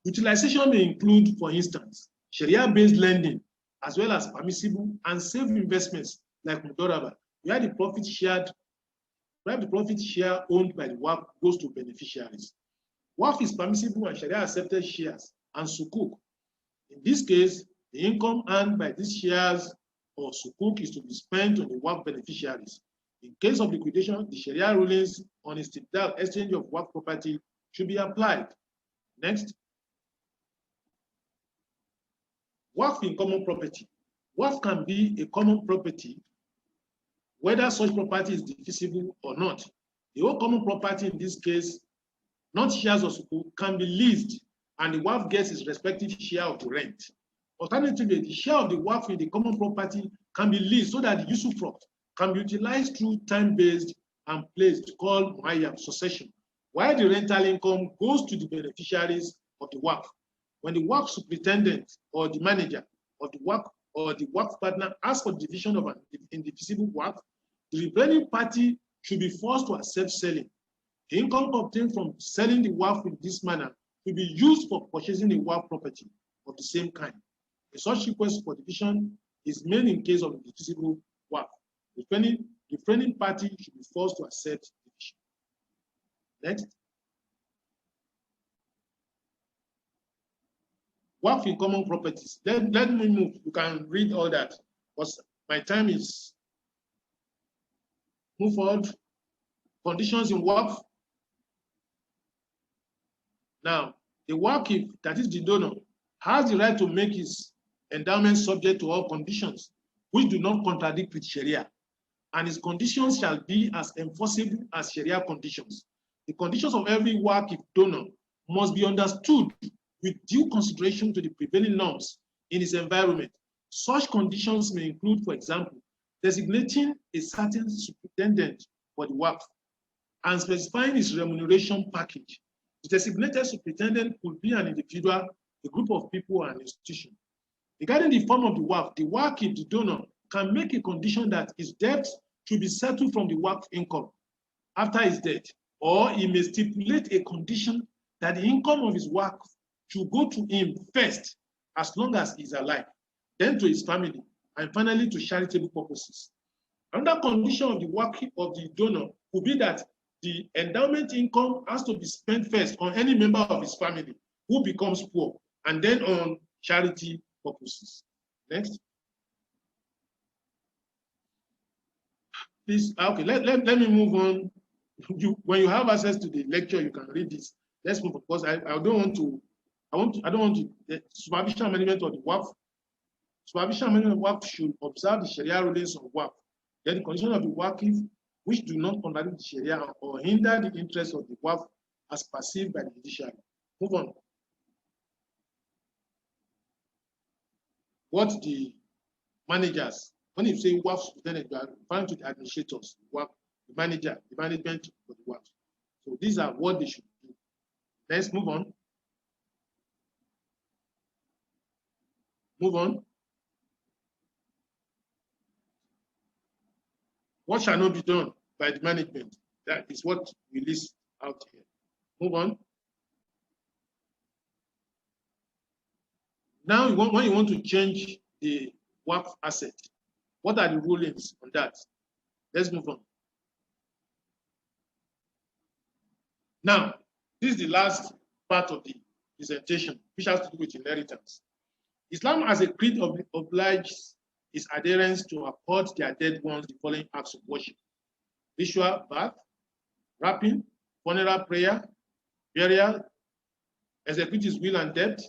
Utilization may include, for instance, Sharia-based lending as well as permissible and safe investments like Mudoraba, where the profit share owned by the Waqf goes to beneficiaries. Waqf is permissible and Sharia accepted shares and sukuk. In this case, the income earned by these shares or sukuk is to be spent on the Waqf beneficiaries. In case of liquidation, the Sharia rulings on istibdal, exchange of Waqf property, should be applied. Next. Waqf in common property. Waqf can be a common property, whether such property is divisible or not. The whole common property in this case, not shares of sukuk, can be leased and the Waqf gets its respective share of the rent. Alternatively, the share of the Waqf in the common property can be leased so that the usufruct can be utilized through time-based and placed called muayyab succession, while the rental income goes to the beneficiaries of the Waqf. When the Waqf superintendent or the manager of the Waqf or the Waqf partner asks for the division of an indivisible Waqf, the revenue party should be forced to accept selling. The income obtained from selling the Waqf in this manner will be used for purchasing the Waqf property of the same kind. A such request for division is made in case of indivisible Waqf. The defending party should be forced to accept division. Next. Waqf in common properties. Let me move. You can read all that because my time is. Move forward. Conditions in Waqf. Now, the Waqif, that is the donor, has the right to make his endowment subject to all conditions which do not contradict with Sharia, and his conditions shall be as enforceable as Sharia conditions. The conditions of every Waqif donor must be understood with due consideration to the prevailing norms in his environment. Such conditions may include, for example, designating a certain superintendent for the Waqf and specifying his remuneration package. The designated superintendent could be an individual, a group of people, or an institution. Regarding the form of the Waqif, the donor, can make a condition that his debt should be settled from the Waqf income after his death, or he may stipulate a condition that the income of his Waqf should go to him first, as long as he's alive, then to his family, and finally to charitable purposes. Another condition of the Waqf of the donor would be that the endowment income has to be spent first on any member of his family who becomes poor, and then on charity purposes. Next. Please, okay, let me move on. When you have access to the lecture, you can read this. Let's move on, because I don't want to, the supervision and management of the Waqf. Supervision and management of Waqf should observe the Sharia rulings of Waqf. Then the condition of the Waqif which do not contradict the Sharia or hinder the interests of the Waqf as perceived by the judiciary. Move on. What the managers, when you say Waqf superintendent, you are referring to the administrators, Waqf, the manager, the management of the Waqf. So these are what they should do. Let's move on. Move on. What shall not be done by the management? That is what we list out here. Move on. Now, when you want to change the Waqf asset, what are the rulings on that? Let's move on. Now, this is the last part of the presentation, which has to do with inheritance. Islam as a creed obliges its adherents to accord their dead ones the following acts of worship: ritual bath, wrapping, funeral prayer, burial, execute his will and debt,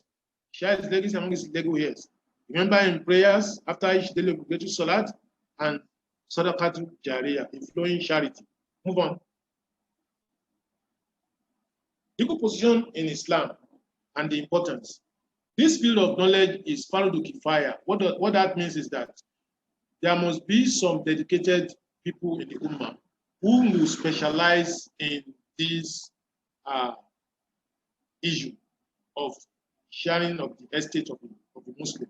share his legacy among his legal heirs, remember in prayers after each daily obligatory salat, and sadaqatul jariyah, inflowing charity. Move on. Legal position in Islam and the importance. This field of knowledge is fardu kifaya. What that means is that there must be some dedicated people in the Ummah who will specialize in this issue of sharing of the estate of the Muslim.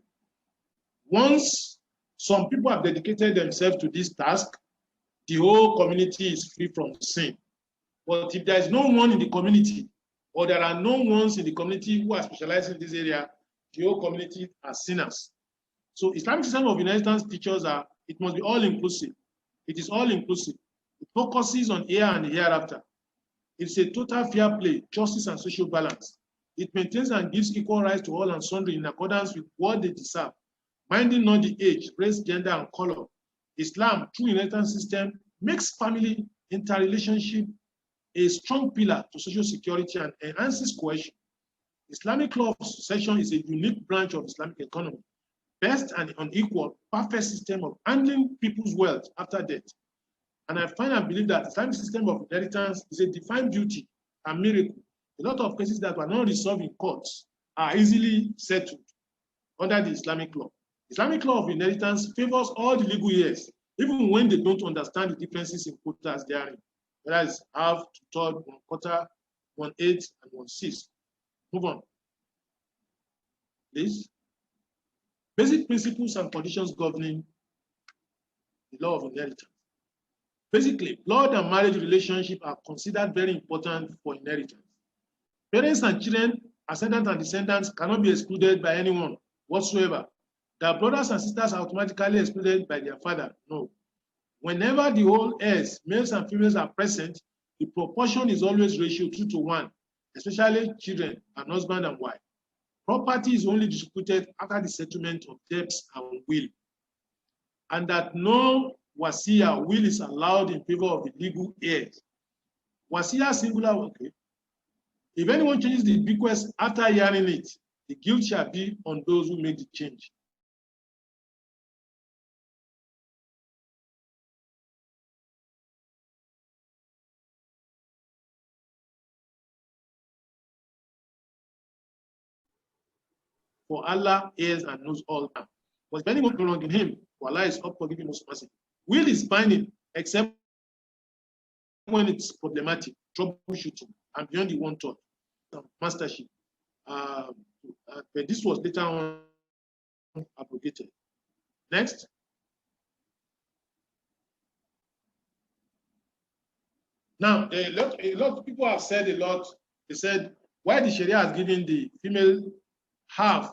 Once some people have dedicated themselves to this task, the whole community is free from sin. But if there is no one in the community, or there are no ones in the community who are specializing in this area, the whole community are sinners. So Islamic system of inheritance teaches that it must be all-inclusive. It is all-inclusive. It focuses on here and the hereafter. It's a total fair play, justice, and social balance. It maintains and gives equal rights to all and sundry in accordance with what they deserve, minding not the age, race, gender, and color. Islam, through inheritance system, makes family interrelationship a strong pillar to social security and enhances cohesion. Islamic law of succession is a unique branch of Islamic economy, best and unequal, perfect system of handling people's wealth after death. And I find and believe that the Islamic system of inheritance is a divine beauty and miracle. A lot of cases that were not resolved in courts are easily settled under the Islamic law. Islamic law of inheritance favors all the legal heirs, even when they don't understand the differences in quotas therein. That is half, two-thirds, one-quarter, 1/8, and 1/6. Move on, please. Basic principles and conditions governing the law of inheritance. Basically, blood and marriage relationships are considered very important for inheritance. Parents and children, ascendants and descendants cannot be excluded by anyone whatsoever. Their brothers and sisters are automatically excluded by their father. No. Whenever the whole heirs, males and females, are present, the proportion is always ratio 2:1, especially children and husband and wife. Property is only distributed after the settlement of debts and will, and that no wasiya will is allowed in favor of the legal heirs. Wasiya singular, okay. If anyone changes the bequest after hearing it, the guilt shall be on those who make the change. For Allah hears and knows all time. But if anyone go wrong in him, for Allah is up forgiving, most mercy. Will is binding, except when it's problematic, troubleshooting, and beyond the one thought, mastership. But this was later on abrogated. Next. Now, a lot of people have said a lot. They said, why the Sharia has given the female half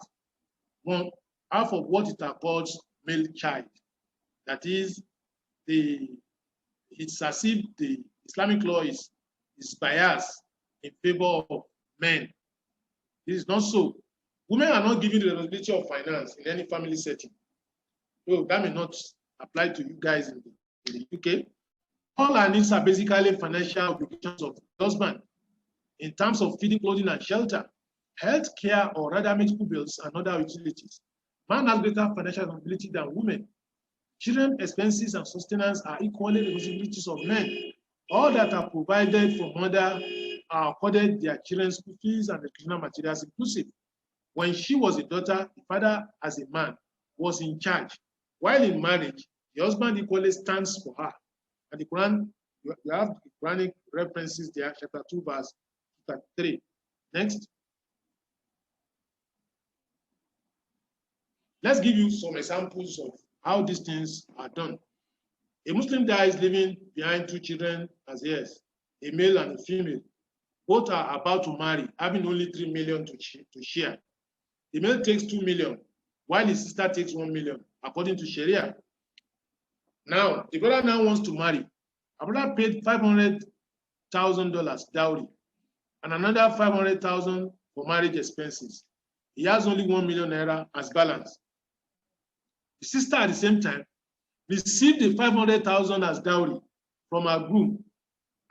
of what it accords male child. That is, it's as if the Islamic law is biased in favor of men. This is not so. Women are not given the responsibility of finance in any family setting. So that may not apply to you guys in the UK. All our needs are basically financial obligations of the husband in terms of feeding, clothing, and shelter, health care, or rather medical bills and other utilities. Man has greater financial responsibility than women. Children expenses and sustenance are equally the responsibilities of men. All that are provided for mother are accorded their children's school fees and educational materials inclusive. When she was a daughter, the father, as a man, was in charge. While in marriage, the husband equally stands for her. And the Quran, you have the Quranic references there, chapter 2, verse 3. Next. Let's give you some examples of how these things are done. A Muslim dies leaving behind 2 children as heirs, a male and a female. Both are about to marry, having only 3 million to share. The male takes 2 million, while his sister takes 1 million, according to Sharia. Now, the brother now wants to marry. A brother paid $500,000 dowry, and another 500,000 for marriage expenses. He has only 1 million naira as balance. The sister at the same time received the 500,000 as dowry from her groom,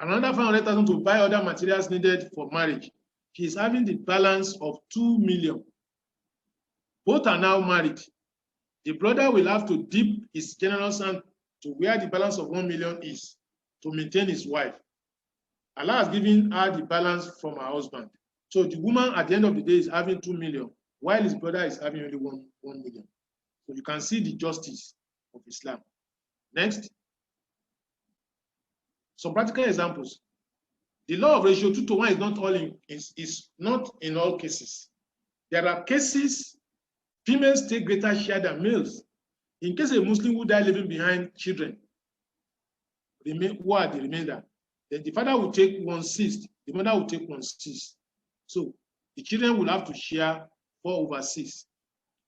another 500,000 to buy other materials needed for marriage. She is having the balance of 2 million. Both are now married. The brother will have to dip his generous hand to where the balance of 1 million is to maintain his wife. Allah has given her the balance from her husband. So the woman at the end of the day is having 2 million, while his brother is having only 1 million. So you can see the justice of Islam. Next. Some practical examples. The law of ratio 2:1 is not in all cases. There are cases females take greater share than males. In case a Muslim who died leaving behind children, who are the remainder, then the father will take 1/6, the mother will take 1/6. So the children will have to share 4/6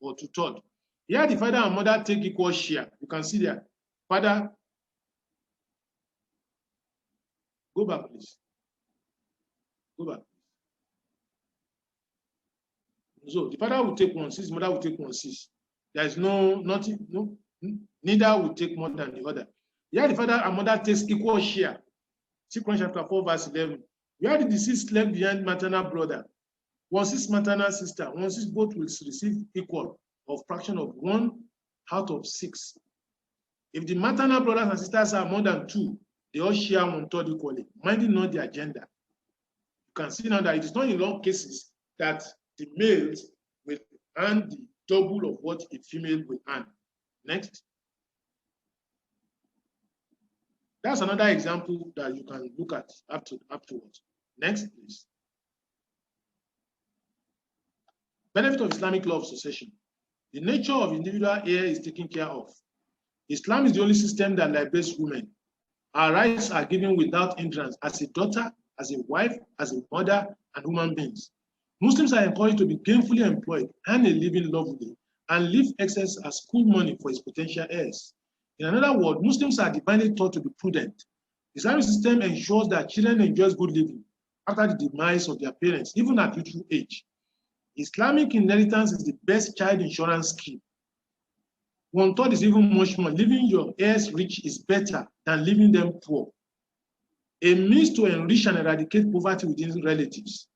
or 2/3. Here, the father and mother take equal share. You can see there. Father, go back, please. Go back. So the father will take 1/6, mother will take 1/6. There is nothing, neither will take more than the other. Here, the father and mother takes equal share. 2 chapter 4, verse 11. Where the deceased left behind maternal brother, 1/6 maternal sister, 1/6 both will receive equal of fraction of 1/6. If the maternal brothers and sisters are more than 2, they all share 1/3 equally, minding not their gender. You can see now that it is not in all cases that the males will earn the double of what a female will earn. Next. That's another example that you can look at afterwards. Next, please. Benefit of Islamic law of succession. The nature of individual heir is taken care of. Islam is the only system that liberates women. Our rights are given without hindrance as a daughter, as a wife, as a mother, and human beings. Muslims are encouraged to be gainfully employed, earn a living lawfully, and leave excess as school money for its potential heirs. In another word, Muslims are divinely taught to be prudent. The Islamic system ensures that children enjoy good living after the demise of their parents, even at youthful age. Islamic inheritance is the best child insurance scheme. 1/3 is even much more. Leaving your heirs rich is better than leaving them poor. A means to enrich and eradicate poverty within relatives.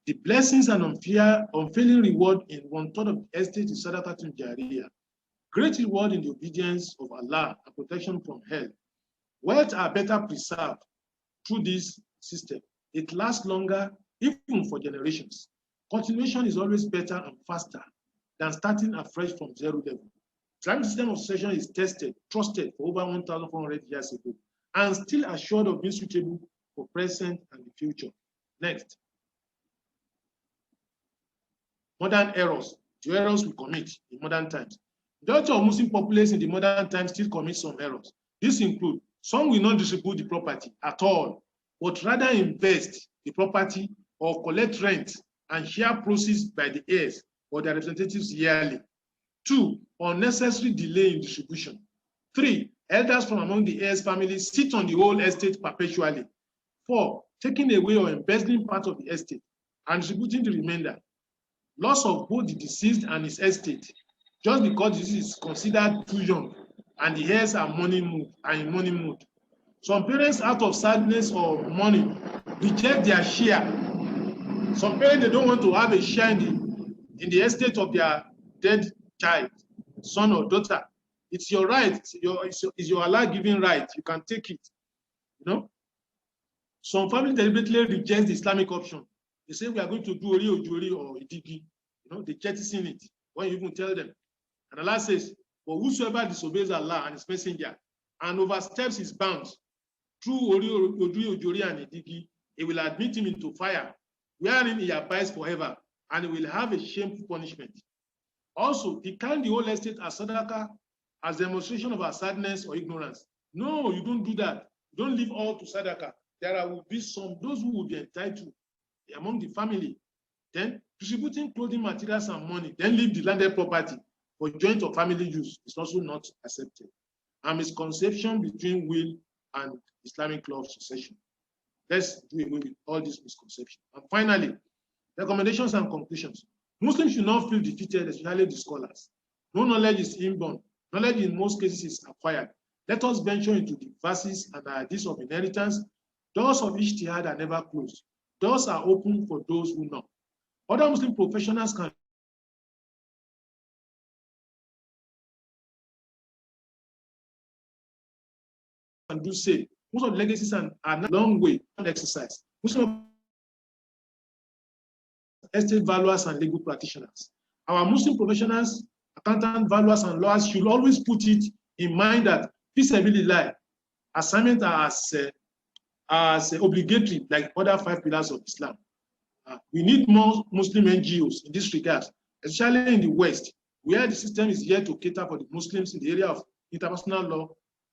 The blessings and unfailing reward in 1/3 of the estate is Sadaqatun Jariyah. Great reward in the obedience of Allah and protection from hell. Wealth are better preserved through this system. It lasts longer, even for generations. Continuation is always better and faster than starting afresh from zero level. Islamic system of succession is tested, trusted for over 1,400 years ago, and still assured of being suitable for present and the future. Next. Modern errors, the errors we commit in modern times. The majority of Muslim populace in the modern times still commit some errors. These include, some will not distribute the property at all, but rather invest the property or collect rent and share proceeds by the heirs or their representatives yearly. 2, unnecessary delay in distribution. 3, elders from among the heirs' families sit on the whole estate perpetually. 4, taking away or embezzling part of the estate and distributing the remainder. Loss of both the deceased and his estate, just because this is considered too young and the heirs are in money mood. Some parents, out of sadness or money, reject their share. Some parents, they don't want to have a share in the estate of their dead child, son or daughter. It's your right. It's your Allah-given right. You can take it. You know. Some families deliberately reject the Islamic option. They say we are going to do Ori Ojori or Idigi. You know, they jettison it when you even tell them. And Allah says, "For whosoever disobeys Allah and His Messenger and oversteps His bounds through Ori Ojori and Idigi, He will admit him into fire, wherein he abides forever, and he will have a shameful punishment." Also, decline the whole estate as sadaqah, as demonstration of our sadness or ignorance. No, you don't do that. You don't leave all to sadaqah. There will be those who will be entitled among the family. Then distributing clothing materials and money, then leave the landed property for joint or family use is also not accepted. And misconception between will and Islamic law of succession. Let's do away with all these misconceptions. And finally, recommendations and conclusions. Muslims should not feel defeated, especially the scholars. No knowledge is inborn. Knowledge in most cases is acquired. Let us venture into the verses and ideas of inheritance. Doors of ijtihad are never closed. Doors are open for those who know. Other Muslim professionals can do say. Most of the legacies are a long way on exercise. Muslim estate valuers and legal practitioners. Our Muslim professionals, accountant, valuers, and lawyers should always put it in mind that fisabilillah assignments are as obligatory like other 5 pillars of Islam. We need more Muslim NGOs in this regard, especially in the West, where the system is here to cater for the Muslims in the area of international law,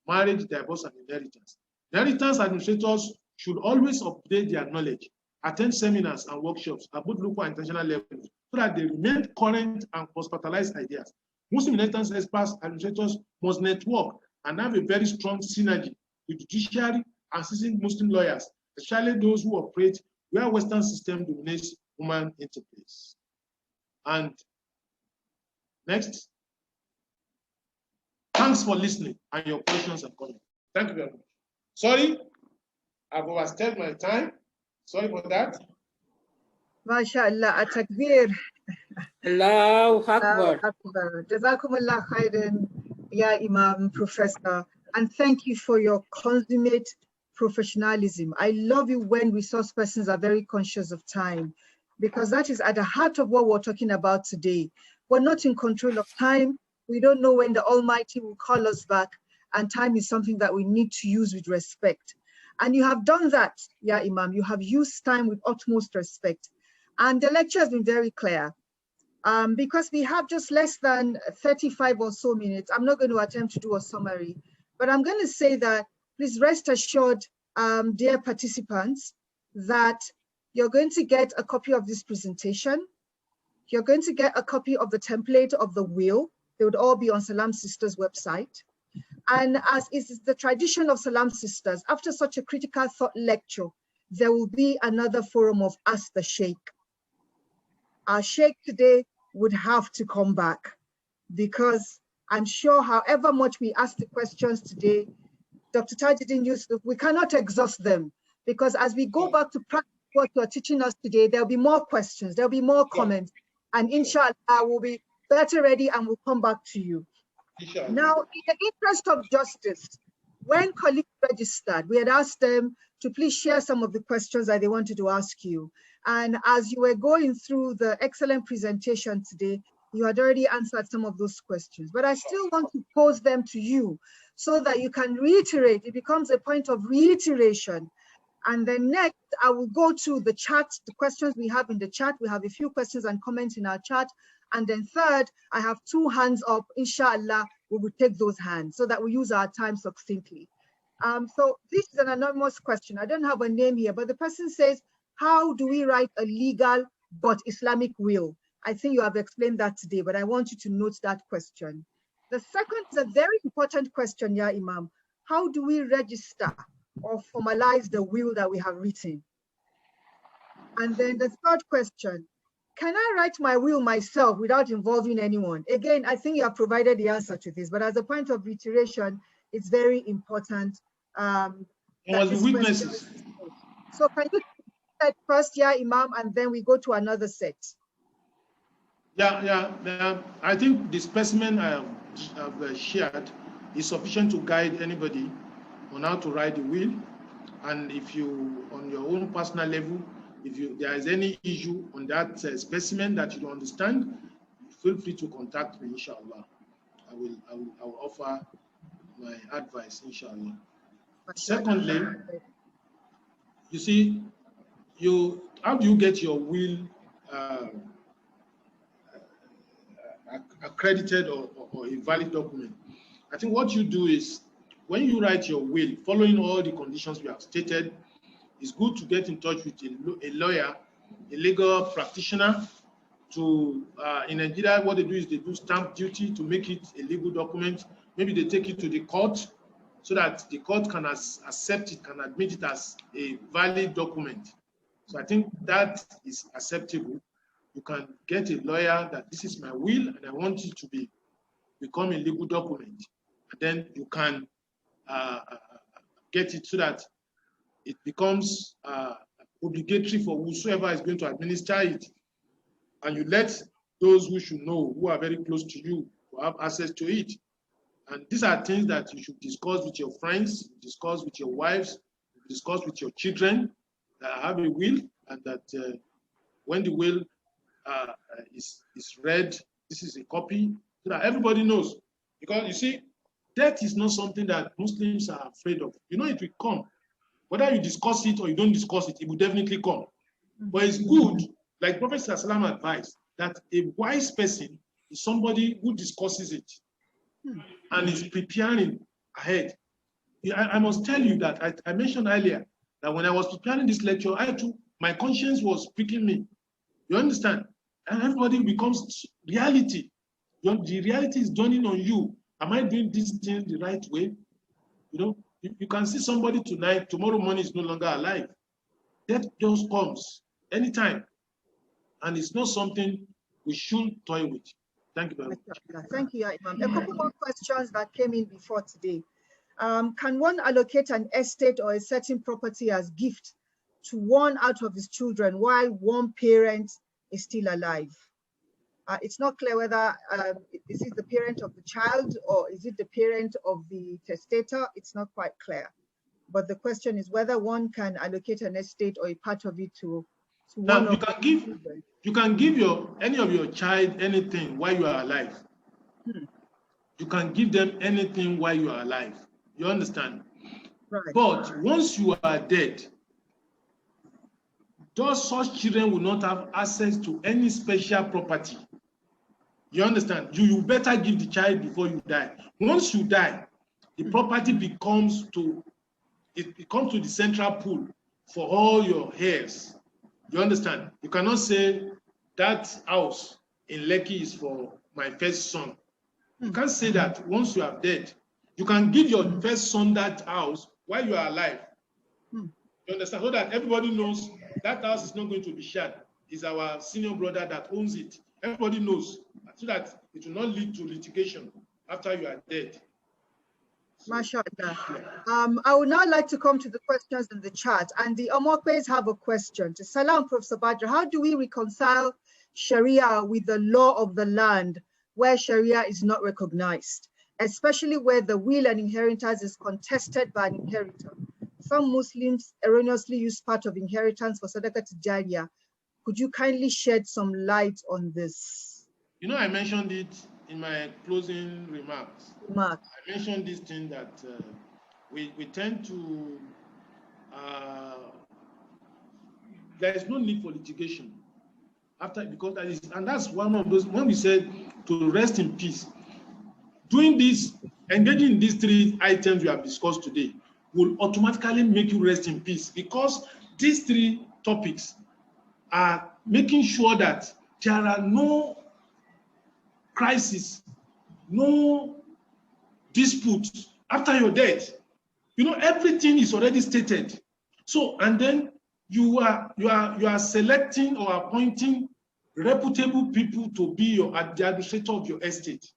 marriage, divorce, and inheritance. Inheritance administrators should always update their knowledge, attend seminars and workshops at both local and international levels so that they remain current and cross-fertilize ideas. Muslim inheritance experts and administrators must network and have a very strong synergy with judiciary and seasoned Muslim lawyers, especially those who operate where Western system dominates human interface. And next, thanks for listening and your questions and comments. Thank you very much. Sorry, I've overstayed my time. Sorry for that. MashaAllah, Atakbir. Allahu Akbar. Jazakumullah khairan, Ya Imam, Professor. And thank you for your consummate professionalism. I love you when resource persons are very conscious of time, because that is at the heart of what we're talking about today. We're not in control of time. We don't know when the Almighty will call us back, and time is something that we need to use with respect. And you have done that, Ya Imam. You have used time with utmost respect. And the lecture has been very clear. Because we have just less than 35 or so minutes, I'm not going to attempt to do a summary, but I'm going to say that please rest assured, dear participants, that you're going to get a copy of this presentation. You're going to get a copy of the template of the will. They would all be on Salam Sisters' website. And as is the tradition of Salam Sisters, after such a critical thought lecture, there will be another forum of Ask the Sheikh. Our Sheikh today would have to come back, because I'm sure however much we ask the questions today, Dr. Tajuddin Yusuf, we cannot exhaust them, because as we go back to practice what you're teaching us today, there'll be more questions, there'll be more comments, and inshallah we'll be better ready and we'll come back to you. Now, in the interest of justice, when colleagues registered, we had asked them to please share some of the questions that they wanted to ask you. And as you were going through the excellent presentation today, you had already answered some of those questions. But I still want to pose them to you so that you can reiterate. It becomes a point of reiteration. And then next, I will go to the chat, the questions we have in the chat. We have a few questions and comments in our chat. And then third, I have 2 hands up. Inshallah, we will take those hands so that we use our time succinctly. So this is an anonymous question. I don't have a name here, but the person says, how do we write a legal but Islamic will? I think you have explained that today, but I want you to note that question. The second is a very important question, Ya Imam. How do we register or formalize the will that we have written? And then the third question, can I write my will myself without involving anyone? Again, I think you have provided the answer to this, but as a point of reiteration, it's very important. Witnesses. So can you set first, Ya Imam, and then we go to another set? Yeah. I think the specimen I have shared is sufficient to guide anybody on how to write the will. And if you, on your own personal level, if there is any issue on that specimen that you don't understand, feel free to contact me, inshallah. I will offer my advice, inshallah. Secondly, you see, how do you get your will accredited or a valid document? I think what you do is, when you write your will, following all the conditions we have stated, it's good to get in touch with a lawyer, a legal practitioner. In Nigeria, what they do is they do stamp duty to make it a legal document. Maybe they take it to the court so that the court can accept it, can admit it as a valid document. So I think that is acceptable. You can get a lawyer that this is my will and I want it to become a legal document. And then you can get it so that it becomes obligatory for whosoever is going to administer it. And you let those who should know, who are very close to you, to have access to it. And these are things that you should discuss with your friends, discuss with your wives, discuss with your children that have a will, and that when the will is read, this is a copy, so that everybody knows. Because you see, death is not something that Muslims are afraid of. You know it will come. Whether you discuss it or you don't discuss it, it will definitely come. But it's good, like Prophet Salam advised, that a wise person is somebody who discusses it and is preparing ahead. I must tell you that I mentioned earlier that when I was preparing this lecture, my conscience was pricking me. You understand? And everybody becomes reality. The reality is dawning on you. Am I doing this thing the right way? You know, you can see somebody tonight, tomorrow morning is no longer alive. Death just comes anytime. And it's not something we should toy with. Thank you very much. Thank you, Imam. A couple more questions that came in before today. Can one allocate an estate or a certain property as gift to one out of his children while one parent is still alive? It's not clear whether is it the parent of the child or is it the parent of the testator? It's not quite clear. But the question is whether one can allocate an estate or a part of it to one of the children. You can give any of your child anything while you are alive. You can give them anything while you are alive. You understand? Right. But once you are dead, those such children will not have access to any special property. You understand? You better give the child before you die. Once you die, the property becomes to the central pool for all your heirs. You understand? You cannot say that house in Lekki is for my first son. You can't say that once you are dead. You can give your first son that house while you are alive. You understand? So that everybody knows that house is not going to be shared. It's our senior brother that owns it. Everybody knows, so that it will not lead to litigation after you are dead. MashaAllah. I would now like to come to the questions in the chat, and the Omokbes have a question. To Salam, Professor Badr, how do we reconcile Sharia with the law of the land where Sharia is not recognized, especially where the will and inheritance is contested by an inheritor? Some Muslims erroneously use part of inheritance for Sadaqah Tijariyah. Could you kindly shed some light on this? You know, I mentioned it in my closing remarks. I mentioned this thing that we tend to, there is no need for litigation because that's one of those, when we said to rest in peace. Doing this, engaging in these three items we have discussed today will automatically make you rest in peace, because these three topics are making sure that there are no crises, no disputes after your death. You know, everything is already stated. So, and then you are selecting or appointing reputable people to be the administrator of your estate.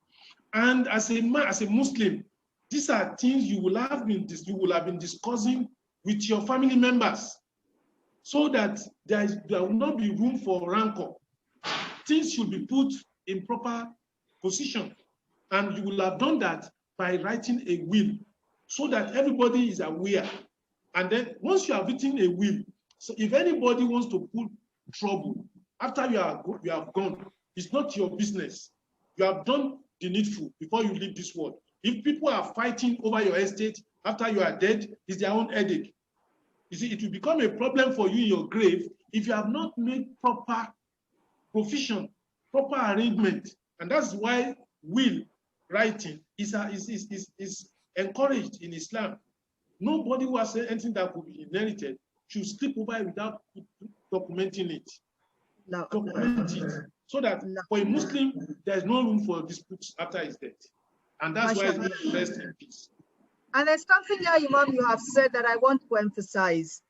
And as a Muslim, these are things you will have been discussing with your family members, so that there will not be room for rancor. Things should be put in proper position, and you will have done that by writing a will, so that everybody is aware. And then once you have written a will, so if anybody wants to put trouble after you have gone, it's not your business. You have done the needful before you leave this world. If people are fighting over your estate after you are dead, it's their own headache. You see, it will become a problem for you in your grave if you have not made proper provision, proper arrangement. And that's why will writing is encouraged in Islam. Nobody who has anything that could be inherited should slip over it without documenting it. Document it, so that for a Muslim, there is no room for disputes after his death. And that's why it's going to rest in peace. And there's something here, Imam, you have said that I want to emphasize.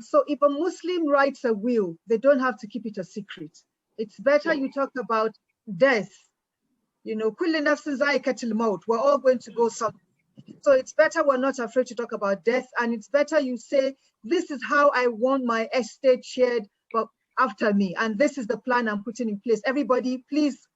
So if a Muslim writes a will, they don't have to keep it a secret. It's better you talk about death. You know, kulli nafsin za'iqatul maut. We're all going to go somewhere. So it's better we're not afraid to talk about death, and it's better you say, this is how I want my estate shared after me, and this is the plan I'm putting in place. Everybody, please,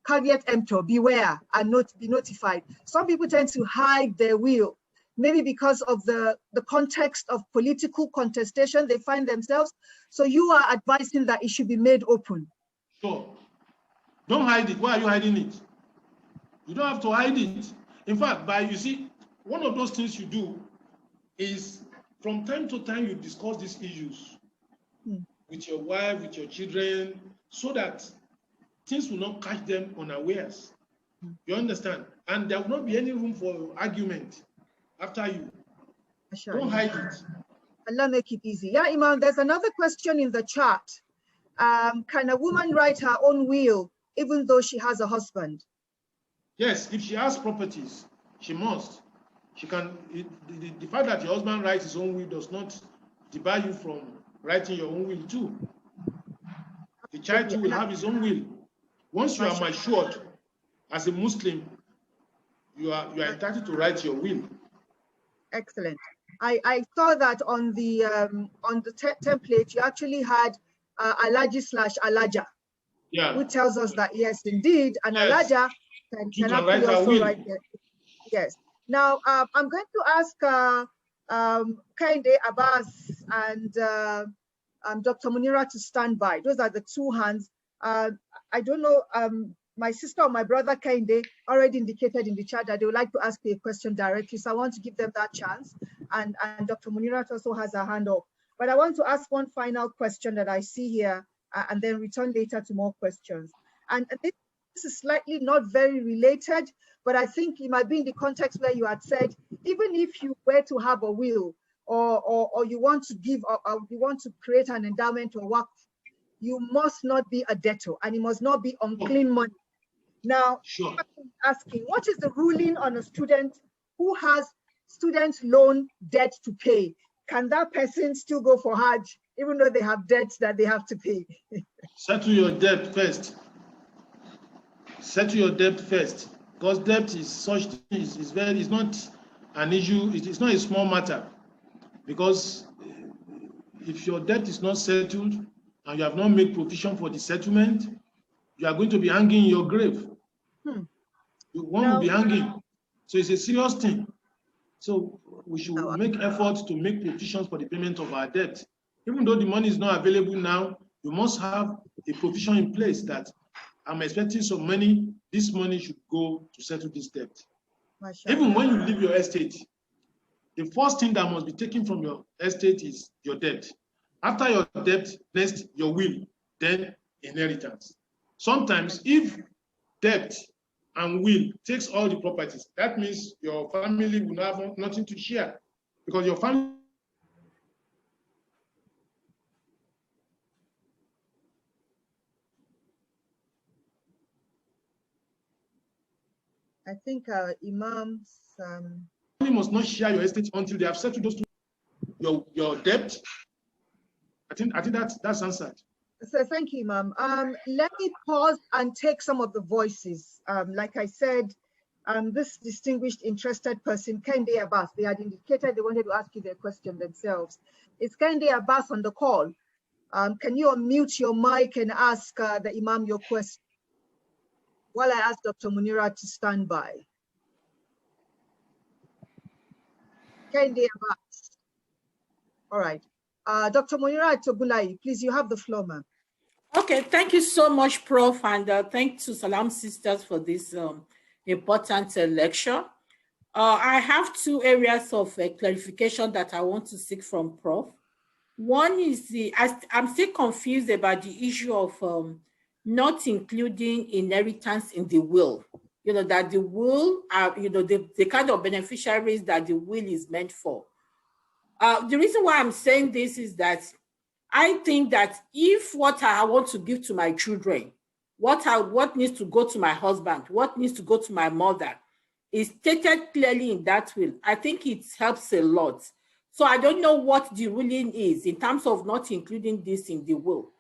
caveat emptor, beware and be notified. Some people tend to hide their will, maybe because of the context of political contestation they find themselves. So you are advising that it should be made open. Sure. Don't hide it. Why are you hiding it? You don't have to hide it. In fact, you see, one of those things you do is from time to time you discuss these issues with your wife, with your children, so that things will not catch them unawares. You understand? And there will not be any room for argument after you. Don't hide it. Allah make it easy. Yeah, Imam, there's another question in the chat. Can a woman write her own will even though she has a husband? Yes, if she has properties, she must. She can. The fact that your husband writes his own will does not debar you from writing your own will too. The child too will have his own will. Once you are matured as a Muslim, you are entitled to write your will. Excellent. I saw that on the template you actually had Alaji/Alaja, Yeah. who tells us that yes, indeed, an Alaja can actually also write it. Yes. Now I'm going to ask Kehinde Abbas and Dr. Munira to stand by. Those are the two hands. I don't know. My sister or my brother Kehinde already indicated in the chat that they would like to ask you a question directly. So I want to give them that chance. And Dr. Munirat also has a hand up. But I want to ask one final question that I see here and then return later to more questions. And this is slightly not very related, but I think it might be in the context where you had said, even if you were to have a will or you want to give or you want to create an endowment or Waqf, you must not be a debtor and it must not be unclean money. Now, sure. I'm asking, what is the ruling on a student who has student loan debt to pay? Can that person still go for Hajj, even though they have debts that they have to pay? Settle your debt first. Settle your debt first, because debt is such is not an issue. It's not a small matter, because if your debt is not settled and you have not made provision for the settlement, you are going to be hanging in your grave. One will be hanging. So it's a serious thing. So we should make efforts to make provisions for the payment of our debt. Even though the money is not available now, you must have a provision in place that I'm expecting some money, this money should go to settle this debt. Even when you leave your estate, the first thing that must be taken from your estate is your debt. After your debt, next your will, then inheritance. Sometimes if debt and will takes all the properties, that means your family will have nothing to share, because your family. I think Imams family must not share your estate until they have settled those two. Your debt. I think that's answered. So thank you, Imam. Let me pause and take some of the voices. Like I said, this distinguished interested person, Kehinde Abbas, they had indicated they wanted to ask you their question themselves. Is Kehinde Abbas on the call? Can you unmute your mic and ask the Imam your question while I ask Dr. Munira to stand by? Kehinde Abbas. All right. Dr. Munira Togulai, please, you have the floor, ma'am. Okay, thank you so much, Prof. And thanks to Salam Sisters for this important lecture. I have two areas of clarification that I want to seek from Prof. One is I'm still confused about the issue of not including inheritance in the will. You know, that the will are, you know, the kind of beneficiaries that the will is meant for. The reason why I'm saying this is that I think that if what I want to give to my children, what needs to go to my husband, what needs to go to my mother, is stated clearly in that will, I think it helps a lot. So I don't know what the ruling is in terms of not including this in the will.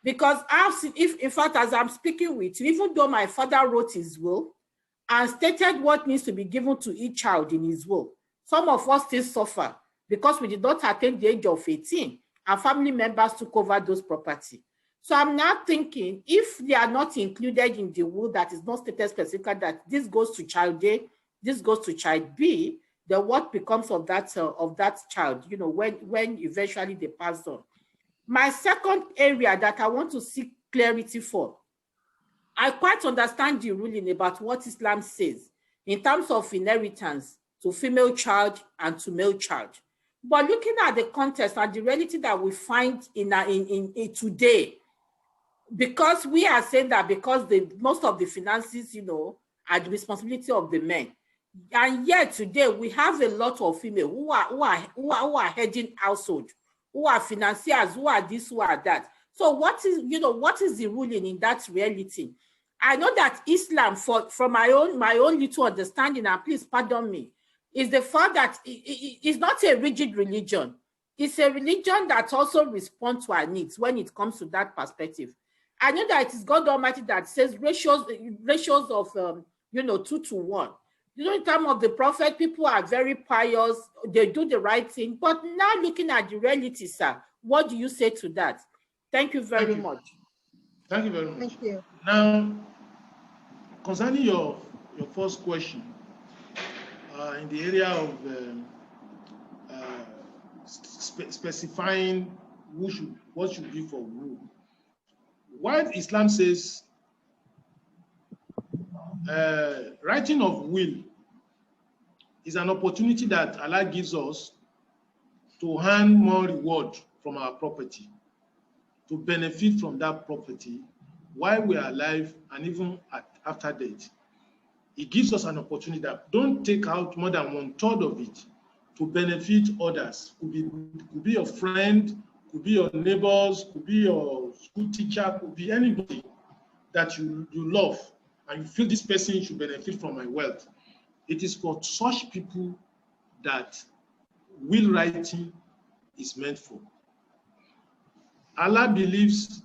Because I've seen, in fact, as I'm speaking with you, even though my father wrote his will and stated what needs to be given to each child in his will, some of us still suffer because we did not attain the age of 18. Our family members took over those property. So I'm now thinking, if they are not included in the will that is not stated specifically that this goes to child A, this goes to child B, then what becomes of that child, you know, when eventually they pass on. My second area that I want to seek clarity for, I quite understand the ruling about what Islam says in terms of inheritance to female child and to male child. But looking at the context and the reality that we find in today, because we are saying that because most of the finances, you know, are the responsibility of the men, and yet today we have a lot of female who are heading household, who are financiers, who are this, who are that. So what is the ruling in that reality? I know that Islam, from my own little understanding, and please pardon me, is the fact that it's not a rigid religion. It's a religion that also responds to our needs when it comes to that perspective. I know that it is God Almighty that says ratios of 2 to 1. In terms of the prophet, people are very pious, they do the right thing. But now looking at the reality, sir, what do you say to that? Thank you very much. Thank you very much. Thank you. Now, concerning your first question, in the area of specifying what should be for who, while Islam says writing of will is an opportunity that Allah gives us to earn more reward from our property, to benefit from that property while we are alive and even after death. It gives us an opportunity that don't take out more than 1/3 of it to benefit others. Could be your friend, could be your neighbors, could be your school teacher, could be anybody that you love and you feel this person should benefit from my wealth. It is for such people that will writing is meant for. Islam believes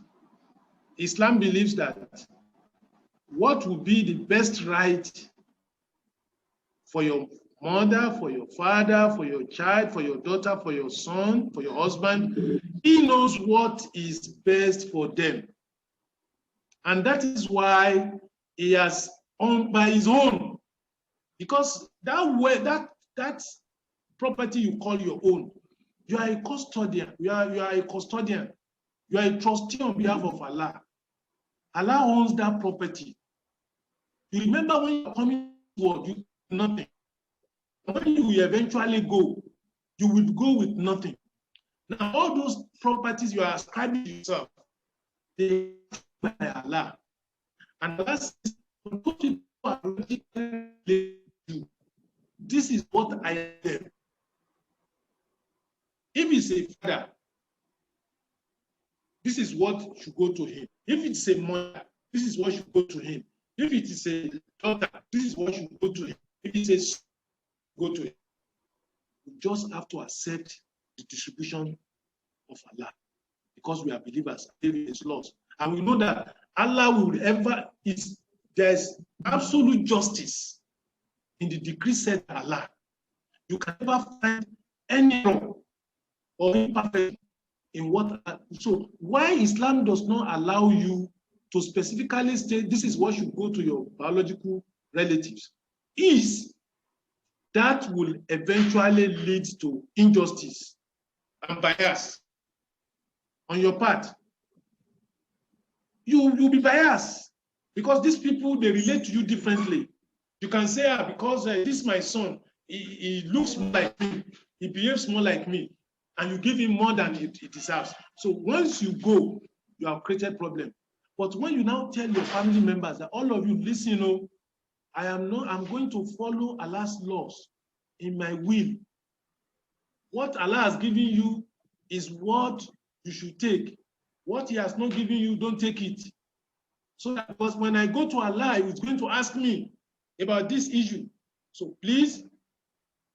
that what would be the best right for your mother, for your father, for your child, for your daughter, for your son, for your husband, he knows what is best for them. And that is why he has owned by his own. Because that property you call your own, you are a custodian, you are a custodian, you are a trustee on behalf of Allah. Allah owns that property. You remember when you're coming to work, you do nothing. When you eventually go, you will go with nothing. Now, all those properties you are ascribing to yourself, they are by Allah. And Allah says, this is what I am. If it's a father, this is what should go to him. If it's a mother, this is what should go to him. If it is a daughter, this is what should go to him. If it's a son, go to him. We just have to accept the distribution of Allah because we are believers, living His laws. And we know that Allah will there's absolute justice in the decree set by Allah. You can never find any wrong or imperfect in what. So why Islam does not allow you to specifically state this is what should go to your biological relatives is that will eventually lead to injustice and bias on your part. You'll be biased because these people, they relate to you differently. You can say, because this is my son, he looks more like me, he behaves more like me, and you give him more than he deserves. So once you go, you have created problem. But when you now tell your family members that all of you, listen, I'm going to follow Allah's laws in my will. What Allah has given you is what you should take. What He has not given you, don't take it. So that because when I go to Allah, He is going to ask me about this issue. So please,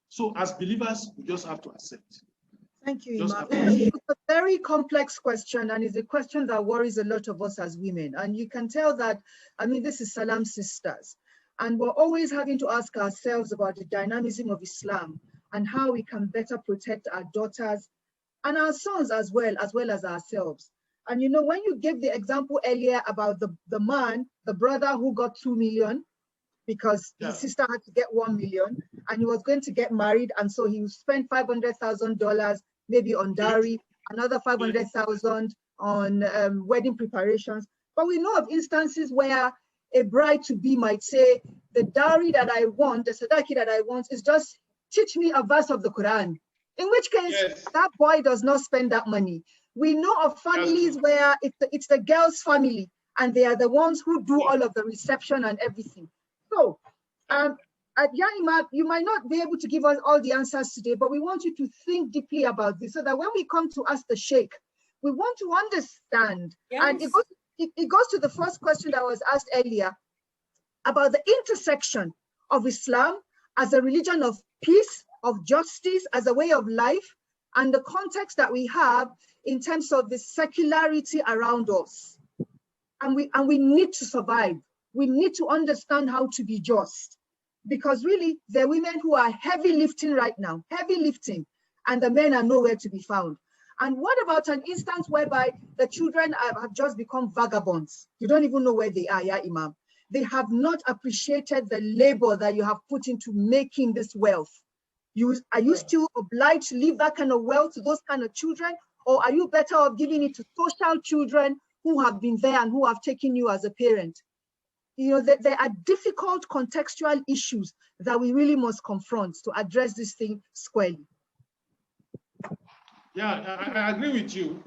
so as believers, we just have to accept. Thank you, Imam. It's a very complex question, and it's a question that worries a lot of us as women. And you can tell that, this is Salam sisters. And we're always having to ask ourselves about the dynamism of Islam and how we can better protect our daughters and our sons as well as ourselves. And when you gave the example earlier about the man, the brother who got 2 million because his sister had to get 1 million and he was going to get married. And so he spent $500,000 maybe on dowry, another 500,000 on wedding preparations. But we know of instances where a bride-to-be might say, the dowry that I want, the sadaqi that I want is just teach me a verse of the Quran. In which case, that boy does not spend that money. We know of families where it's the girl's family and they are the ones who do all of the reception and everything. So, Imam, you might not be able to give us all the answers today, but we want you to think deeply about this so that when we come to ask the Sheikh, we want to understand. And it goes it goes to the first question that was asked earlier about the intersection of Islam as a religion of peace, of justice, as a way of life, and the context that we have in terms of the secularity around us. And we need to survive. We need to understand how to be just, because really there are women who are heavy lifting right now, heavy lifting, and the men are nowhere to be found. And what about an instance whereby the children have just become vagabonds? You don't even know where they are, yeah, Imam. They have not appreciated the labor that you have put into making this wealth. Are you still obliged to leave that kind of wealth to those kind of children? Or are you better off giving it to social children who have been there and who have taken you as a parent? You know, there are difficult contextual issues that we really must confront to address this thing squarely. Yeah, I agree with you.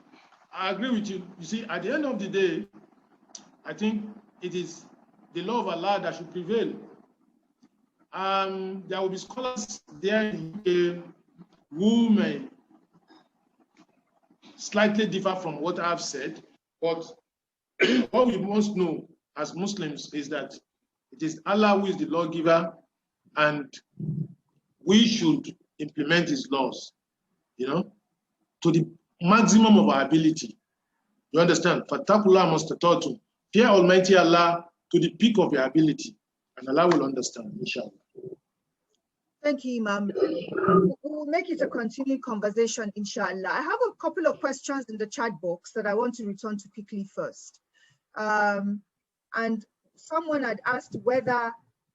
I agree with you. You see, at the end of the day, I think it is the law of Allah that should prevail. There will be scholars there who may slightly differ from what I've said, but what we must know as Muslims is that it is Allah who is the lawgiver, and we should implement his laws, you know, to the maximum of our ability. You understand? Fatakullah mustatatu. Fear Almighty Allah to the peak of your ability, and Allah will understand, inshallah. Thank you, Imam. We'll make it a continued conversation, inshallah. I have a couple of questions in the chat box that I want to return to quickly first. And someone had asked whether,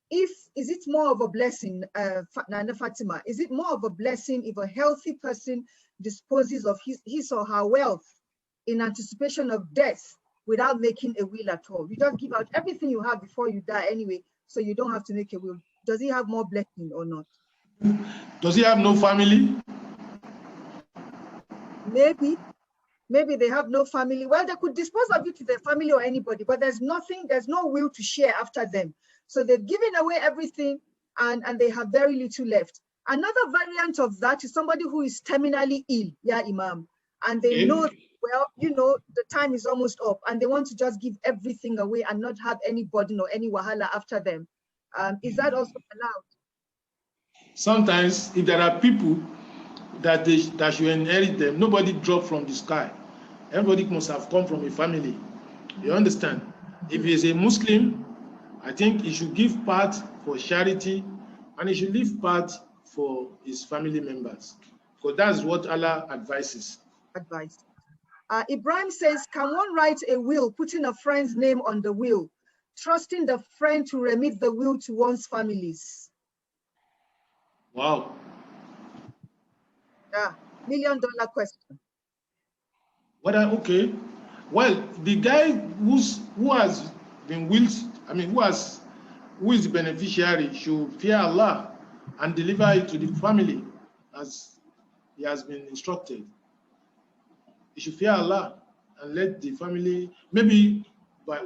is it more of a blessing, Nana Fatima, is it more of a blessing if a healthy person disposes of his or her wealth in anticipation of death without making a will at all? You just give out everything you have before you die anyway, so you don't have to make a will. Does he have more blessing or not? Does he have no family? Maybe they have no family. Well, they could dispose of it to their family or anybody, but there's no will to share after them. So they've given away everything and they have very little left. Another variant of that is somebody who is terminally ill, yeah, Imam, and they know, well, you know, the time is almost up and they want to just give everything away and not have any burden or any wahala after them. Is that also allowed? Sometimes, if there are people that should inherit them, nobody dropped from the sky. Everybody must have come from a family. You understand? If he is a Muslim, I think he should give part for charity and he should leave part for his family members, because that's what Allah advises. Ibrahim says, can one write a will putting a friend's name on the will, trusting the friend to remit the will to one's families? Wow. Yeah, $1 million question. Okay. Well, the guy who has been willed, who is the beneficiary, should fear Allah and deliver it to the family as he has been instructed. He should fear Allah and let the family, maybe by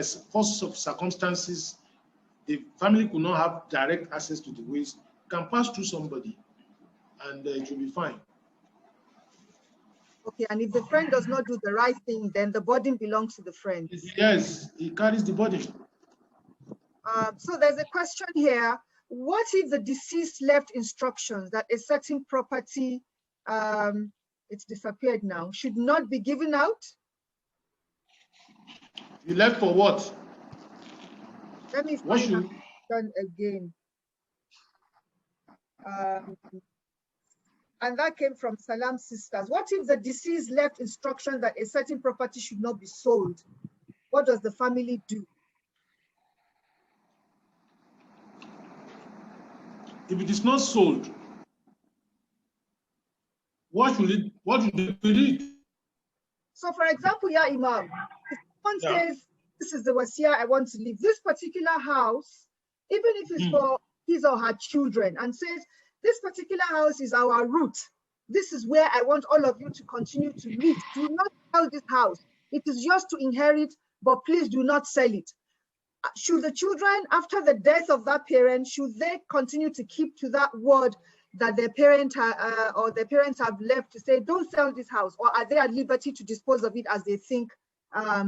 force of circumstances, the family could not have direct access to the wills, can pass through somebody and it will be fine. Okay, and if the friend does not do the right thing, then the burden belongs to the friend. Yes, he carries the burden. So there's a question here. What if the deceased left instructions that a certain property, it's disappeared now, should not be given out? You left for what? Let me find done again. And that came from Salam sisters. What if the deceased left instructions that a certain property should not be sold? What does the family do? If it is not sold, what should it do with it? So for example, yeah, Imam, if someone says, this is the wasiya I want to leave, this particular house, even if it's for his or her children, and says, this particular house is our root. This is where I want all of you to continue to live. Do not sell this house. It is yours to inherit, but please do not sell it. Should the children, after the death of that parent, should they continue to keep to that word that their parent or their parents have left to say, don't sell this house, or are they at liberty to dispose of it as they think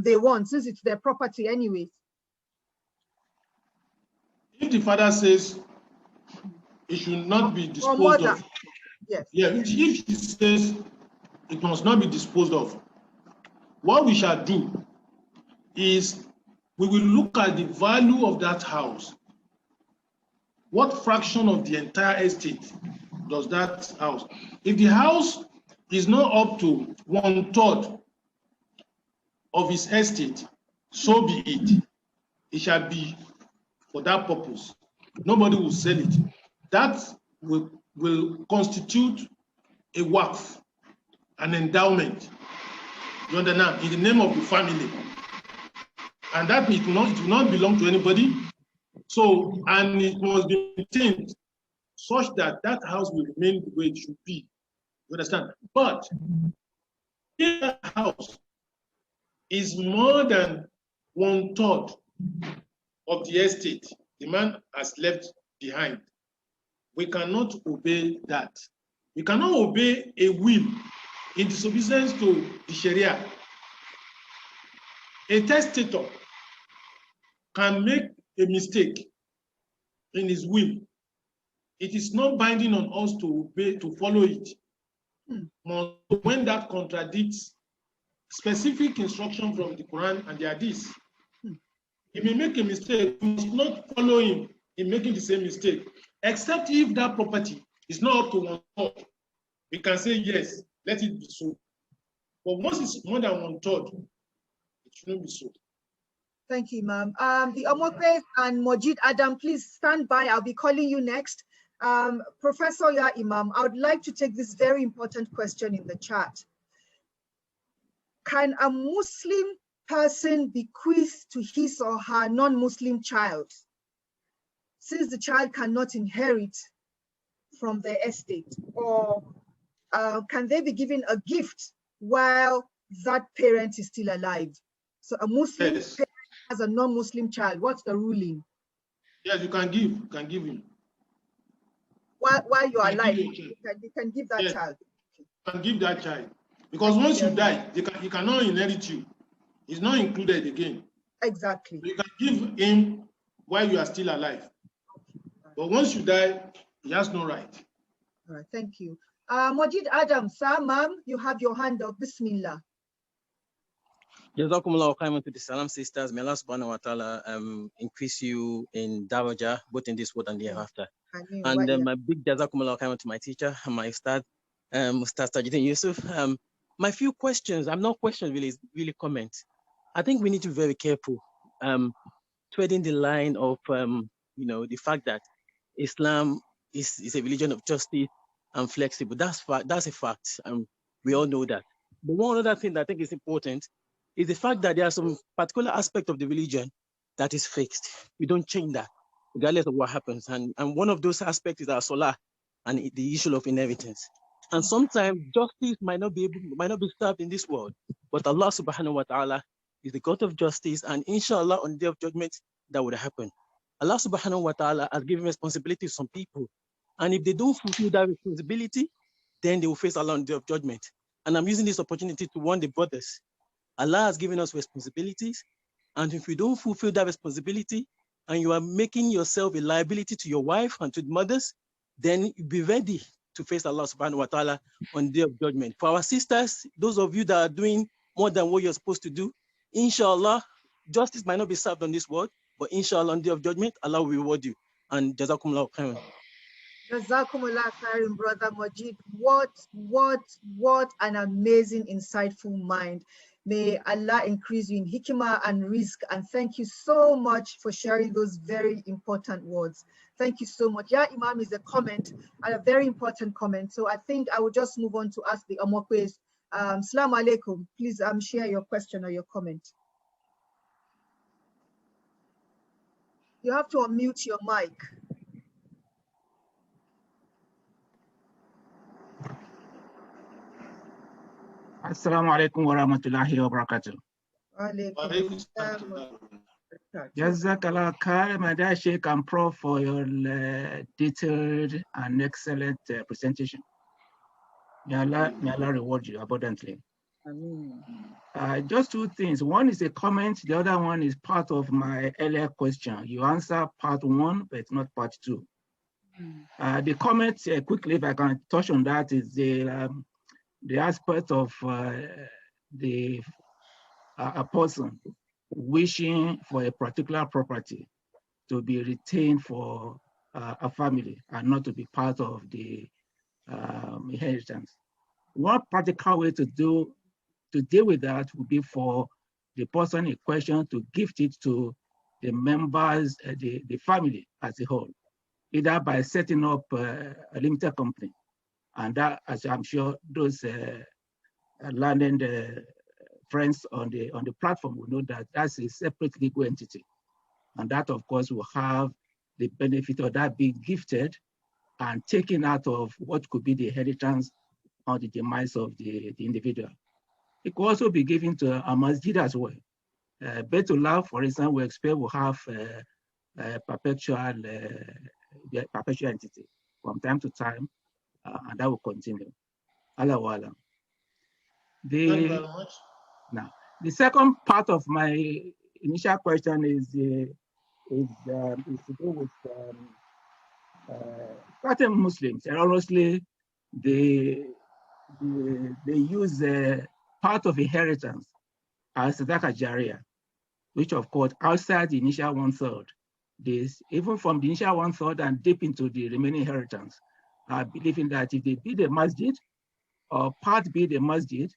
they want, since it's their property anyways? If the father says it should not be disposed of, yes. Yeah, if he says it must not be disposed of, what we shall do is we will look at the value of that house. What fraction of the entire estate does that house? If the house is not up to 1/3 of his estate, so be it. It shall be for that purpose. Nobody will sell it. That will constitute a waqf, an endowment. You understand? In the name of the family. And that it will not belong to anybody. So, and it must be maintained such that that house will remain the way it should be. You understand? But if that house is more than 1/3 of the estate the man has left behind, we cannot obey that. We cannot obey a will in disobedience to the Sharia. A testator can make a mistake in his will. It is not binding on us to obey, to follow it. When that contradicts specific instruction from the Quran and the Hadith, he may make a mistake. We must not follow him in making the same mistake, except if that property is not up to 1/3. We can say, yes, let it be so. But once it's more than 1/3, it shouldn't be so. Thank you, ma'am. The Omokwe and Mojid Adam, please stand by. I'll be calling you next. Professor Ya Imam, I would like to take this very important question in the chat. Can a Muslim person bequeath to his or her non-Muslim child, since the child cannot inherit from the estate? Or can they be given a gift while that parent is still alive? So a Muslim parent has a non-Muslim child. What's the ruling? Yes, you can give him. While you are alive, you can give that child. You can give that child. Because once you die, he cannot inherit you. He's not included again. Exactly. So you can give him while you are still alive. But once you die, he has no right. All right, thank you. Mojid Adam, sir, ma'am, you have your hand up. Bismillah. Jazakumullah khairan to the Salam sisters. May Allah subhanahu wa ta'ala increase you in daraja, both in this world and the hereafter. And my big jazakumullah khairan to my teacher, my Ustad, Ustad Tajuddin Yusuf. My few questions, I'm not questions really, really comments. I think we need to be very careful treading the line of, the fact that Islam is a religion of justice and flexible. That's a fact, and we all know that. But one other thing that I think is important is the fact that there are some particular aspect of the religion that is fixed. We don't change that, regardless of what happens. And one of those aspects is our salah and the issue of inheritance. And sometimes justice might not be served in this world, but Allah subhanahu wa ta'ala is the God of justice, and inshallah on the day of judgment that would happen. Allah subhanahu wa ta'ala has given responsibility to some people, and if they don't fulfill that responsibility, then they will face Allah on the day of judgment. And I'm using this opportunity to warn the brothers. Allah has given us responsibilities, and if you don't fulfill that responsibility, and you are making yourself a liability to your wife and to the mothers, then be ready to face Allah subhanahu wa ta'ala on the day of judgment. For our sisters, those of you that are doing more than what you're supposed to do, inshallah, justice might not be served on this world, but inshallah on the day of judgment, Allah will reward you. And jazakumullah khairan. Jazakumullah khairan, brother Majid. What an amazing, insightful mind. May Allah increase you in hikmah and rizq. And thank you so much for sharing those very important words. Thank you so much. Ya Imam is a comment, and a very important comment. So I think I will just move on to ask the Omokwes. Assalamu alaikum. Please share your question or your comment. You have to unmute your mic. Assalamu alaikum wa rahmatullahi wa barakatuh. Jazakallah khair, Madam Sheikh and Prof, for your detailed and excellent presentation. May Allah reward you abundantly. Just two things. One is a comment. The other one is part of my earlier question. You answer part one, but not part two. The comment, quickly, if I can touch on that, is the aspect of a person wishing for a particular property to be retained for a family and not to be part of the inheritance. One practical way to deal with that would be for the person in question to gift it to the members, the family as a whole, either by setting up a limited company. And that, as I'm sure those learned friends on the platform will know, that that's a separate legal entity. And that, of course, will have the benefit of that being gifted and taken out of what could be the inheritance or the demise of the individual. It could also be given to a masjid as well. Baytullah, for instance, we expect will have a perpetual entity from time to time, and that will continue. Allahu Alam. Thank you very much. Now, the second part of my initial question is to do with certain Muslims. And honestly, they use part of inheritance as Sadaqah Jariyah, which of course outside the initial 1/3. This, even from the initial 1/3 and deep into the remaining inheritance, believing that if they build a masjid or part build a masjid,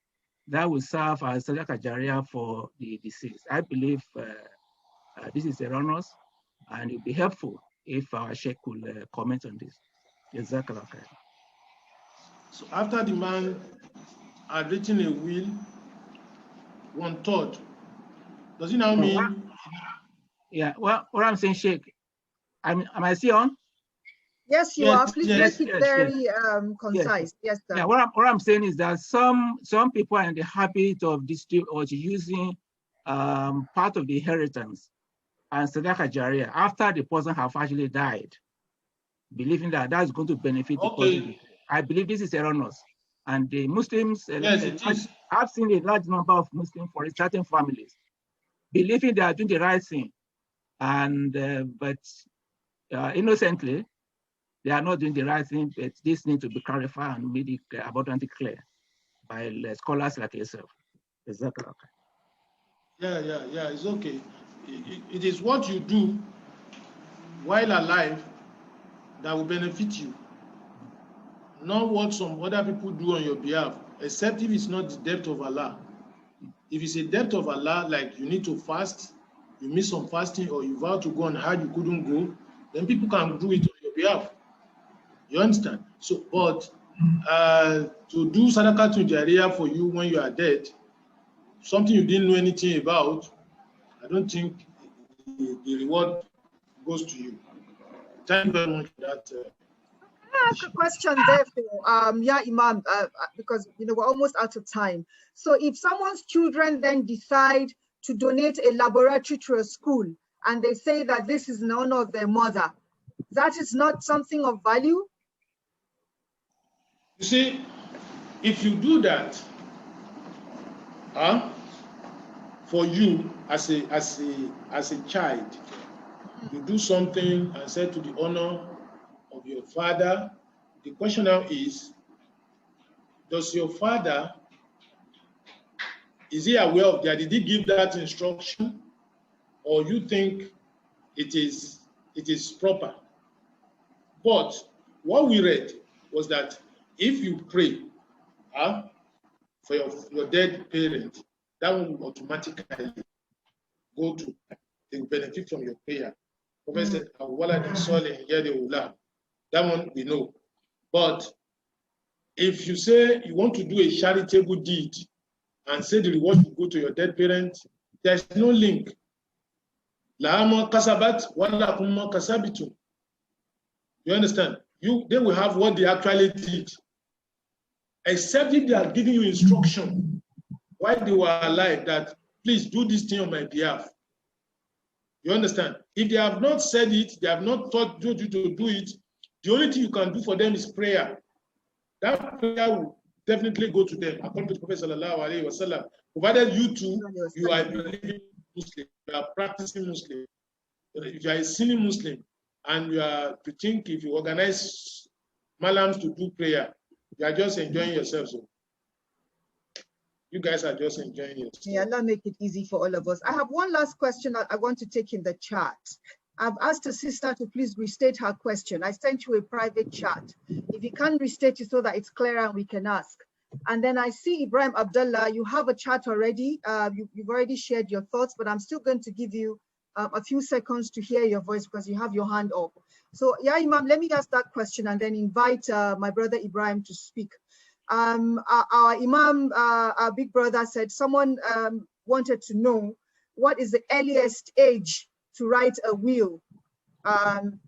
that will serve as Sadaqah Jariyah for the deceased. I believe this is erroneous, and it would be helpful if our Sheikh could comment on this. Exactly. So after the man had written a will, 1/3, does it now mean? Yeah, well, what I'm saying, Sheikh, am I still on? Yes, you are. Please make it very concise. Yes, sir. Yeah, what I'm saying is that some people are in the habit of using part of the inheritance and Sadaqah Jariyah after the person have actually died, believing that that's going to benefit the person. I believe this is erroneous. And the Muslims, I've seen a large number of Muslims for certain families, believing they are doing the right thing, and but innocently, they are not doing the right thing. But this needs to be clarified and made it abundantly clear by scholars like yourself. Exactly. Yeah, it's okay. It is what you do while alive that will benefit you, not what some other people do on your behalf, except if it's not the debt of Allah. If it's a debt of Allah, like you need to fast, you miss some fasting, or you vow to go on Hajj, you couldn't go, then people can do it on your behalf. You understand? So, but to do Sadaqah to Jariyah for you when you are dead, something you didn't know anything about, I don't think the reward goes to you. Thank you very much for that. I ask a question there for Imam, because we're almost out of time. So if someone's children then decide to donate a laboratory to a school and they say that this is in honor of their mother, that is not something of value? You see, if you do that, for you as a child, you do something and say to the honor of your father. The question now is, does your father, is he aware of that? Did he give that instruction, or you think it is proper? But what we read was that if you pray for your dead parent, that will automatically go to, they will benefit from your prayer. Prophet said, that one we know. But if you say you want to do a charitable deed and say the reward will go to your dead parent, there's no link. You understand? They will have what they actually did, except if they are giving you instruction while they were alive that please do this thing on my behalf. You understand? If they have not said it, they have not told you to do it, the only thing you can do for them is prayer. That prayer will definitely go to them. According to the Prophet sallallahu alaihi wasallam, provided you are a believing Muslim, you are practicing Muslim. If you are a sinning Muslim and you are to think if you organize malams to do prayer, you are just enjoying yourself. So you guys are just enjoying yourself. May Allah make it easy for all of us. I have one last question that I want to take in the chat. I've asked a sister to please restate her question. I sent you a private chat. If you can restate it so that it's clearer and we can ask. And then I see Ibrahim Abdullah, you have a chat already. You've already shared your thoughts, but I'm still going to give you a few seconds to hear your voice because you have your hand up. So yeah, Imam, let me ask that question and then invite my brother Ibrahim to speak. Our Imam, our big brother said someone wanted to know what is the earliest age to write a will.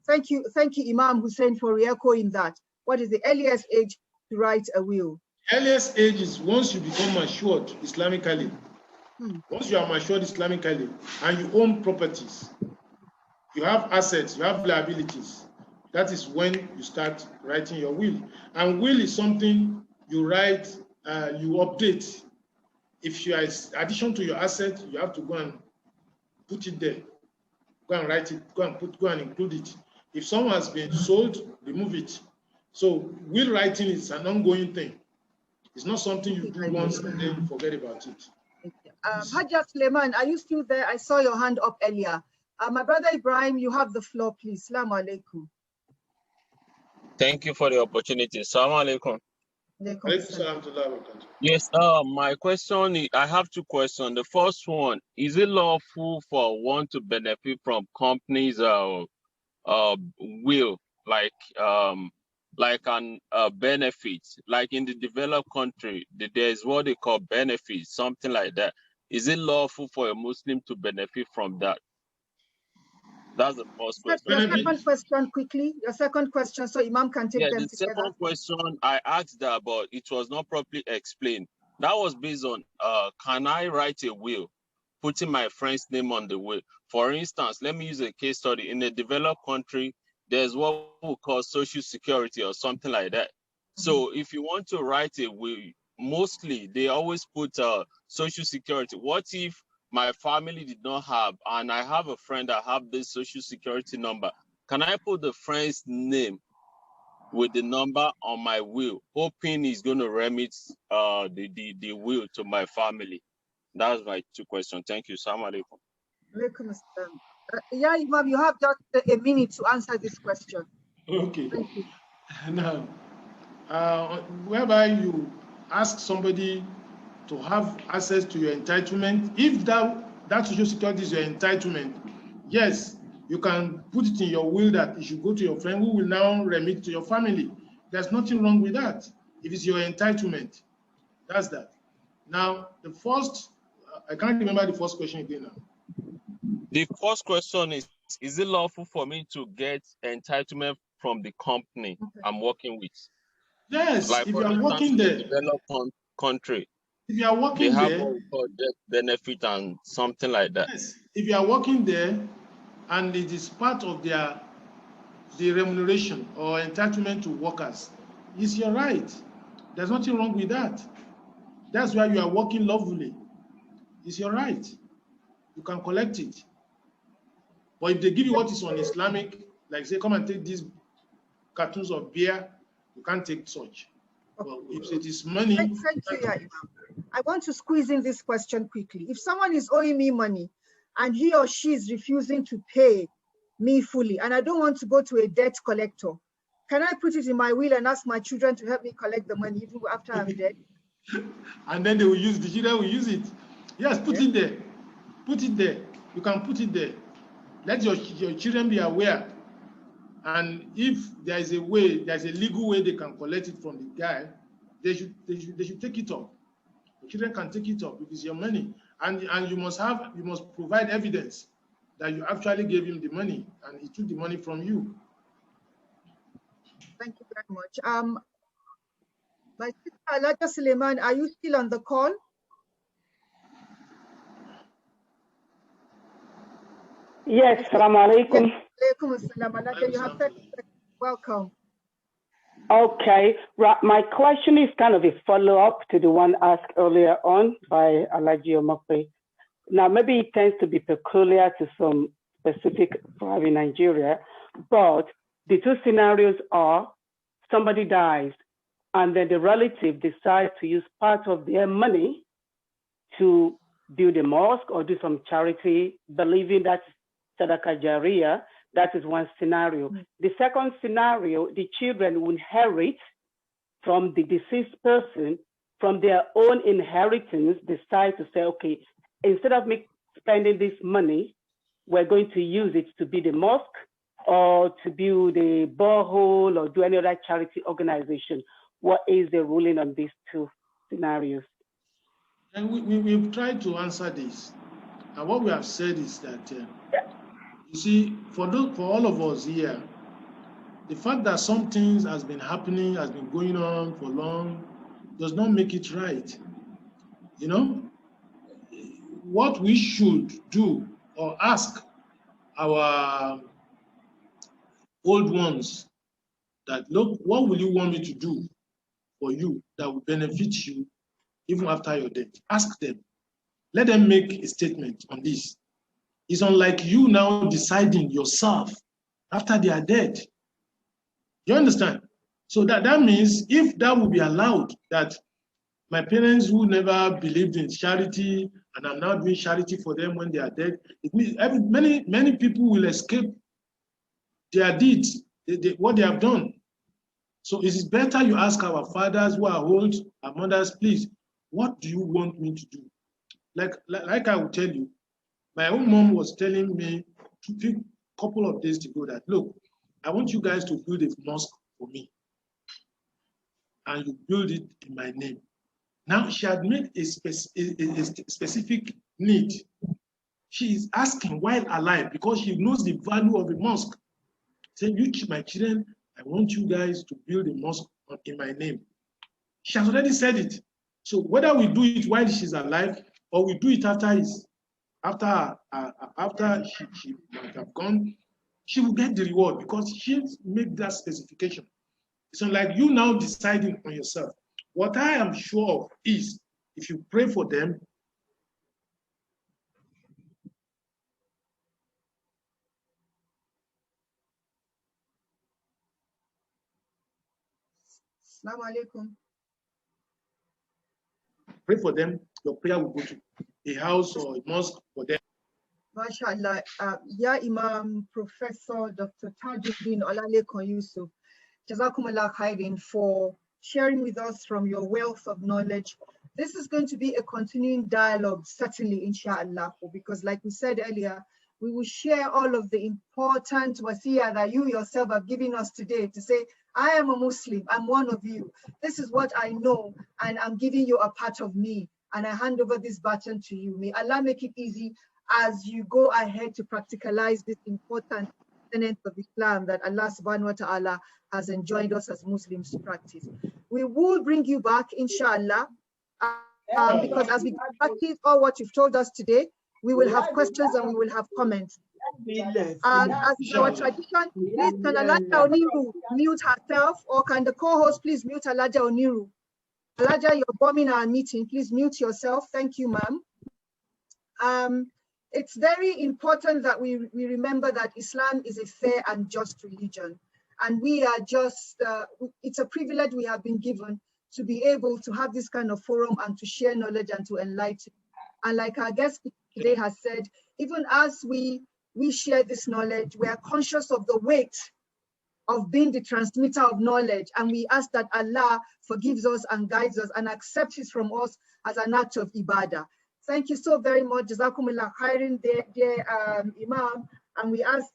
Thank you, Imam Hussein, for re-echoing that. What is the earliest age to write a will? Earliest age is once you become matured Islamically. Once you are matured Islamically and you own properties, you have assets, you have liabilities, that is when you start writing your will. And will is something you write, you update. If you are in addition to your asset, you have to go and put it there. Go and write it, go and include it. If someone has been sold, remove it. So will writing is an ongoing thing. It's not something you do once and then you forget about it. Hajjah Suleiman, are you still there? I saw your hand up earlier. My brother Ibrahim, you have the floor, please. Salam alaikum. Thank you for the opportunity. Salam alaikum. Yes, my question is, I have two questions. The first one, is it lawful for one to benefit from companies' will, like an benefit, like in the developed country, there's what they call benefits, something like that. Is it lawful for a Muslim to benefit from that? That's the first question. Your second question quickly. Your second question, so Imam can take them together. The second question, I asked that, but it was not properly explained. That was based on, can I write a will, putting my friend's name on the will? For instance, let me use a case study. In a developed country, there's what we call social security or something like that. So if you want to write a will, mostly they always put social security. What if my family did not have, and I have a friend that have this social security number? Can I put the friend's name with the number on my will, hoping he's going to remit the will to my family? That's my two questions. Thank you. Salam alaikum. Alaikum assalam. Yeah, Imam, you have just a minute to answer this question. Okay. Now, whereby you ask somebody to have access to your entitlement, if that social security is your entitlement, yes, you can put it in your will that it should go to your friend who will now remit to your family. There's nothing wrong with that. If it's your entitlement, that's that. Now, the first, I can't remember the first question again now. The first question is it lawful for me to get entitlement from the company I'm working with? Yes, like if you are working there. Developed country. If you are working they have there, what we call death benefit and something like that. Yes, if you are working there and it is part of the remuneration or entitlement to workers, it's your right. There's nothing wrong with that. That's why you are working lawfully. It's your right. You can collect it. But if they give you what is on Islamic, like say, come and take these cartons of beer, you can't take such. Well, if it is money. Thank you, yeah, Imam. I want to squeeze in this question quickly. If someone is owing me money and he or she is refusing to pay me fully, and I don't want to go to a debt collector, can I put it in my will and ask my children to help me collect the money even after I'm dead? And then they will use, the children will use it. Yes, put it there. Put it there. You can put it there. Let your children be aware. And if there is a way, there's a legal way they can collect it from the guy, they should take it up. The children can take it up if it's your money. And you must provide evidence that you actually gave him the money and he took the money from you. Thank you very much. My sister Alaja Suleiman, are you still on the call? Yes, Assalamu alaikum. Alaikum assalam. Alaja, you have 30 seconds. Welcome. Okay, my question is kind of a follow-up to the one asked earlier on by Alhaji Omope. Now, maybe it tends to be peculiar to some specific tribe in Nigeria, but the two scenarios are somebody dies and then the relative decides to use part of their money to build a mosque or do some charity, believing that Sadaqah Jariyah. That is one scenario. The second scenario, the children will inherit from the deceased person, from their own inheritance, decide to say, okay, instead of me spending this money, we're going to use it to build a mosque or to build a borehole or do any other charity organization. What is the ruling on these two scenarios? And we've tried to answer this. And what we have said is that, you see, for all of us here, the fact that some things has been happening, has been going on for long, does not make it right. You know, what we should do or ask our old ones that, look, what will you want me to do for you that will benefit you even after your death? Ask them. Let them make a statement on this. It's unlike you now deciding yourself after they are dead. You understand? So that means if that would be allowed, that my parents who never believed in charity and I'm now doing charity for them when they are dead, it means many people will escape their deeds, what they have done. So it is better you ask our fathers who are old, our mothers, please, what do you want me to do? Like I will tell you, my own mom was telling me a couple of days ago that, look, I want you guys to build a mosque for me. And you build it in my name. Now she had made a specific need. She is asking while alive because she knows the value of a mosque. Saying, my children, I want you guys to build a mosque in my name. She has already said it. So whether we do it while she's alive or we do it after she might have gone, she will get the reward because she made that specification. It's not like you now deciding on yourself. What I am sure of is if you pray for them, Assalamu alaikum. Pray for them, your prayer will go to a house or a mosque for them. MashaAllah. Ya Imam Professor Dr. Tajuddin Olalekon Yusuf, Jazakumullah khairin for sharing with us from your wealth of knowledge. This is going to be a continuing dialogue, certainly, inshallah, because like we said earlier, we will share all of the important wasiyah that you yourself have given us today to say, I am a Muslim, I'm one of you. This is what I know, and I'm giving you a part of me, and I hand over this baton to you. May Allah make it easy as you go ahead to practicalize this important tenets of Islam that Allah subhanahu wa ta'ala has enjoined us as Muslims to practice. We will bring you back, inshallah, because as we practice all what you've told us today, we will have questions and we will have comments. And as is our tradition, please can Alaja Oniru mute herself, or can the co-host please mute Alaja Oniru? Alaja, you're bombing our meeting. Please mute yourself. Thank you, ma'am. It's very important that we remember that Islam is a fair and just religion. And we are just, it's a privilege we have been given to be able to have this kind of forum and to share knowledge and to enlighten. And like our guest today has said, even as we share this knowledge, we are conscious of the weight of being the transmitter of knowledge. And we ask that Allah forgives us and guides us and accepts it from us as an act of ibadah. Thank you so very much. Jazakumullah khairin, dear Imam. And we ask,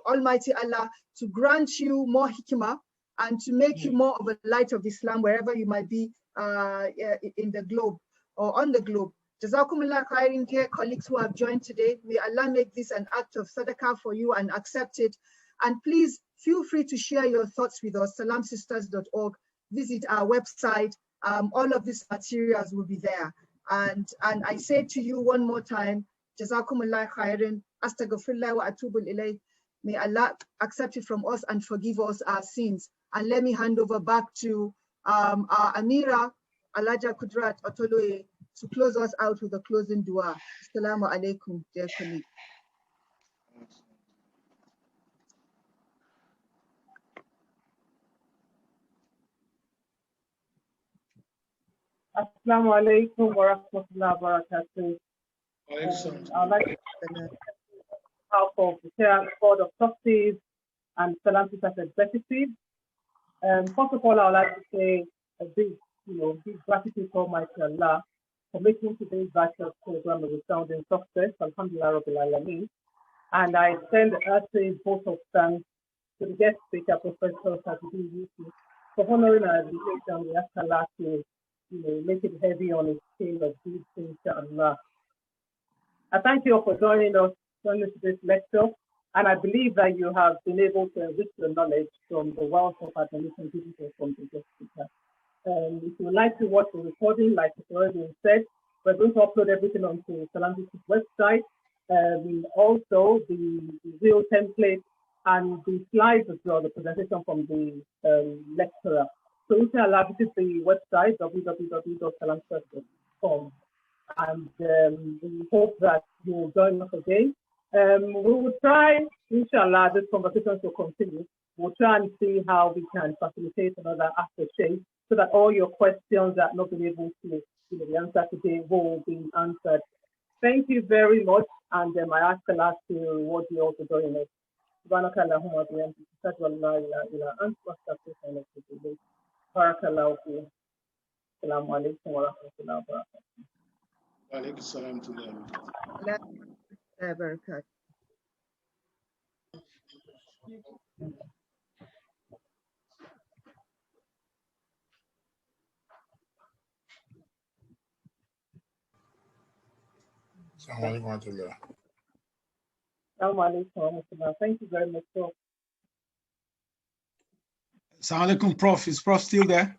Almighty Allah to grant you more hikmah and to make you more of a light of Islam wherever you might be in the globe or on the globe. Jazakumullah khairin, dear colleagues who have joined today. May Allah make this an act of sadaqah for you and accept it. And please feel free to share your thoughts with us, salamsisters.org. Visit our website. All of these materials will be there. And I say to you one more time, Jazakumullah khairan, astaghfirullah wa atubu ilayh. May Allah accept it from us and forgive us our sins. And let me hand over back to our Amira, Alaja Kudrat Otoloye, to close us out with a closing dua. Assalamu alaikum, dear colleague. Assalamu alaikum wa rahmatullahi wa barakatuh. I'd like to help of the Board of Trustees and Salam as executive. First of all, I would like to say a big gratitude to Almighty Allah for making today's virtual program a resounding success. Alhamdulillah Rabbil Alameen. And I extend a vote of thanks to the guest speaker, Professor Sajidin Yusuf, for honoring our invitation. We ask Allah to make it heavy on his scale of good things, inshallah. I thank you all for joining us this lecture, and I believe that you have been able to enrich your knowledge from the wealth of admission given from the guest speaker. If you would like to watch the recording, like it's already been said, we're going to upload everything onto Salam's website. Also, the real template and the slides as well, the presentation from the lecturer. So inshallah, visit the website www.salamchurch.com, and we hope that you will join us again. We will try, inshallah, this conversation to continue. We'll try and see how we can facilitate another aftershave so that all your questions that not been able to be answered today will be answered. Thank you very much, and I ask Allah to reward you all for joining us. Subhanakallahumma bihamdika, ashhadu an la ilaha illa anta, astaghfiruka wa atubu ilayk. Barakallahu fiik. Assalamu alaikum wa rahmatullahi wa barakatuh. Wa alaikum salam to them. Barakatuh. Assalamu alaikum wa rahmatullah. Thank you very much, Prof. Assalamu alaikum, Prof. Is Prof still there?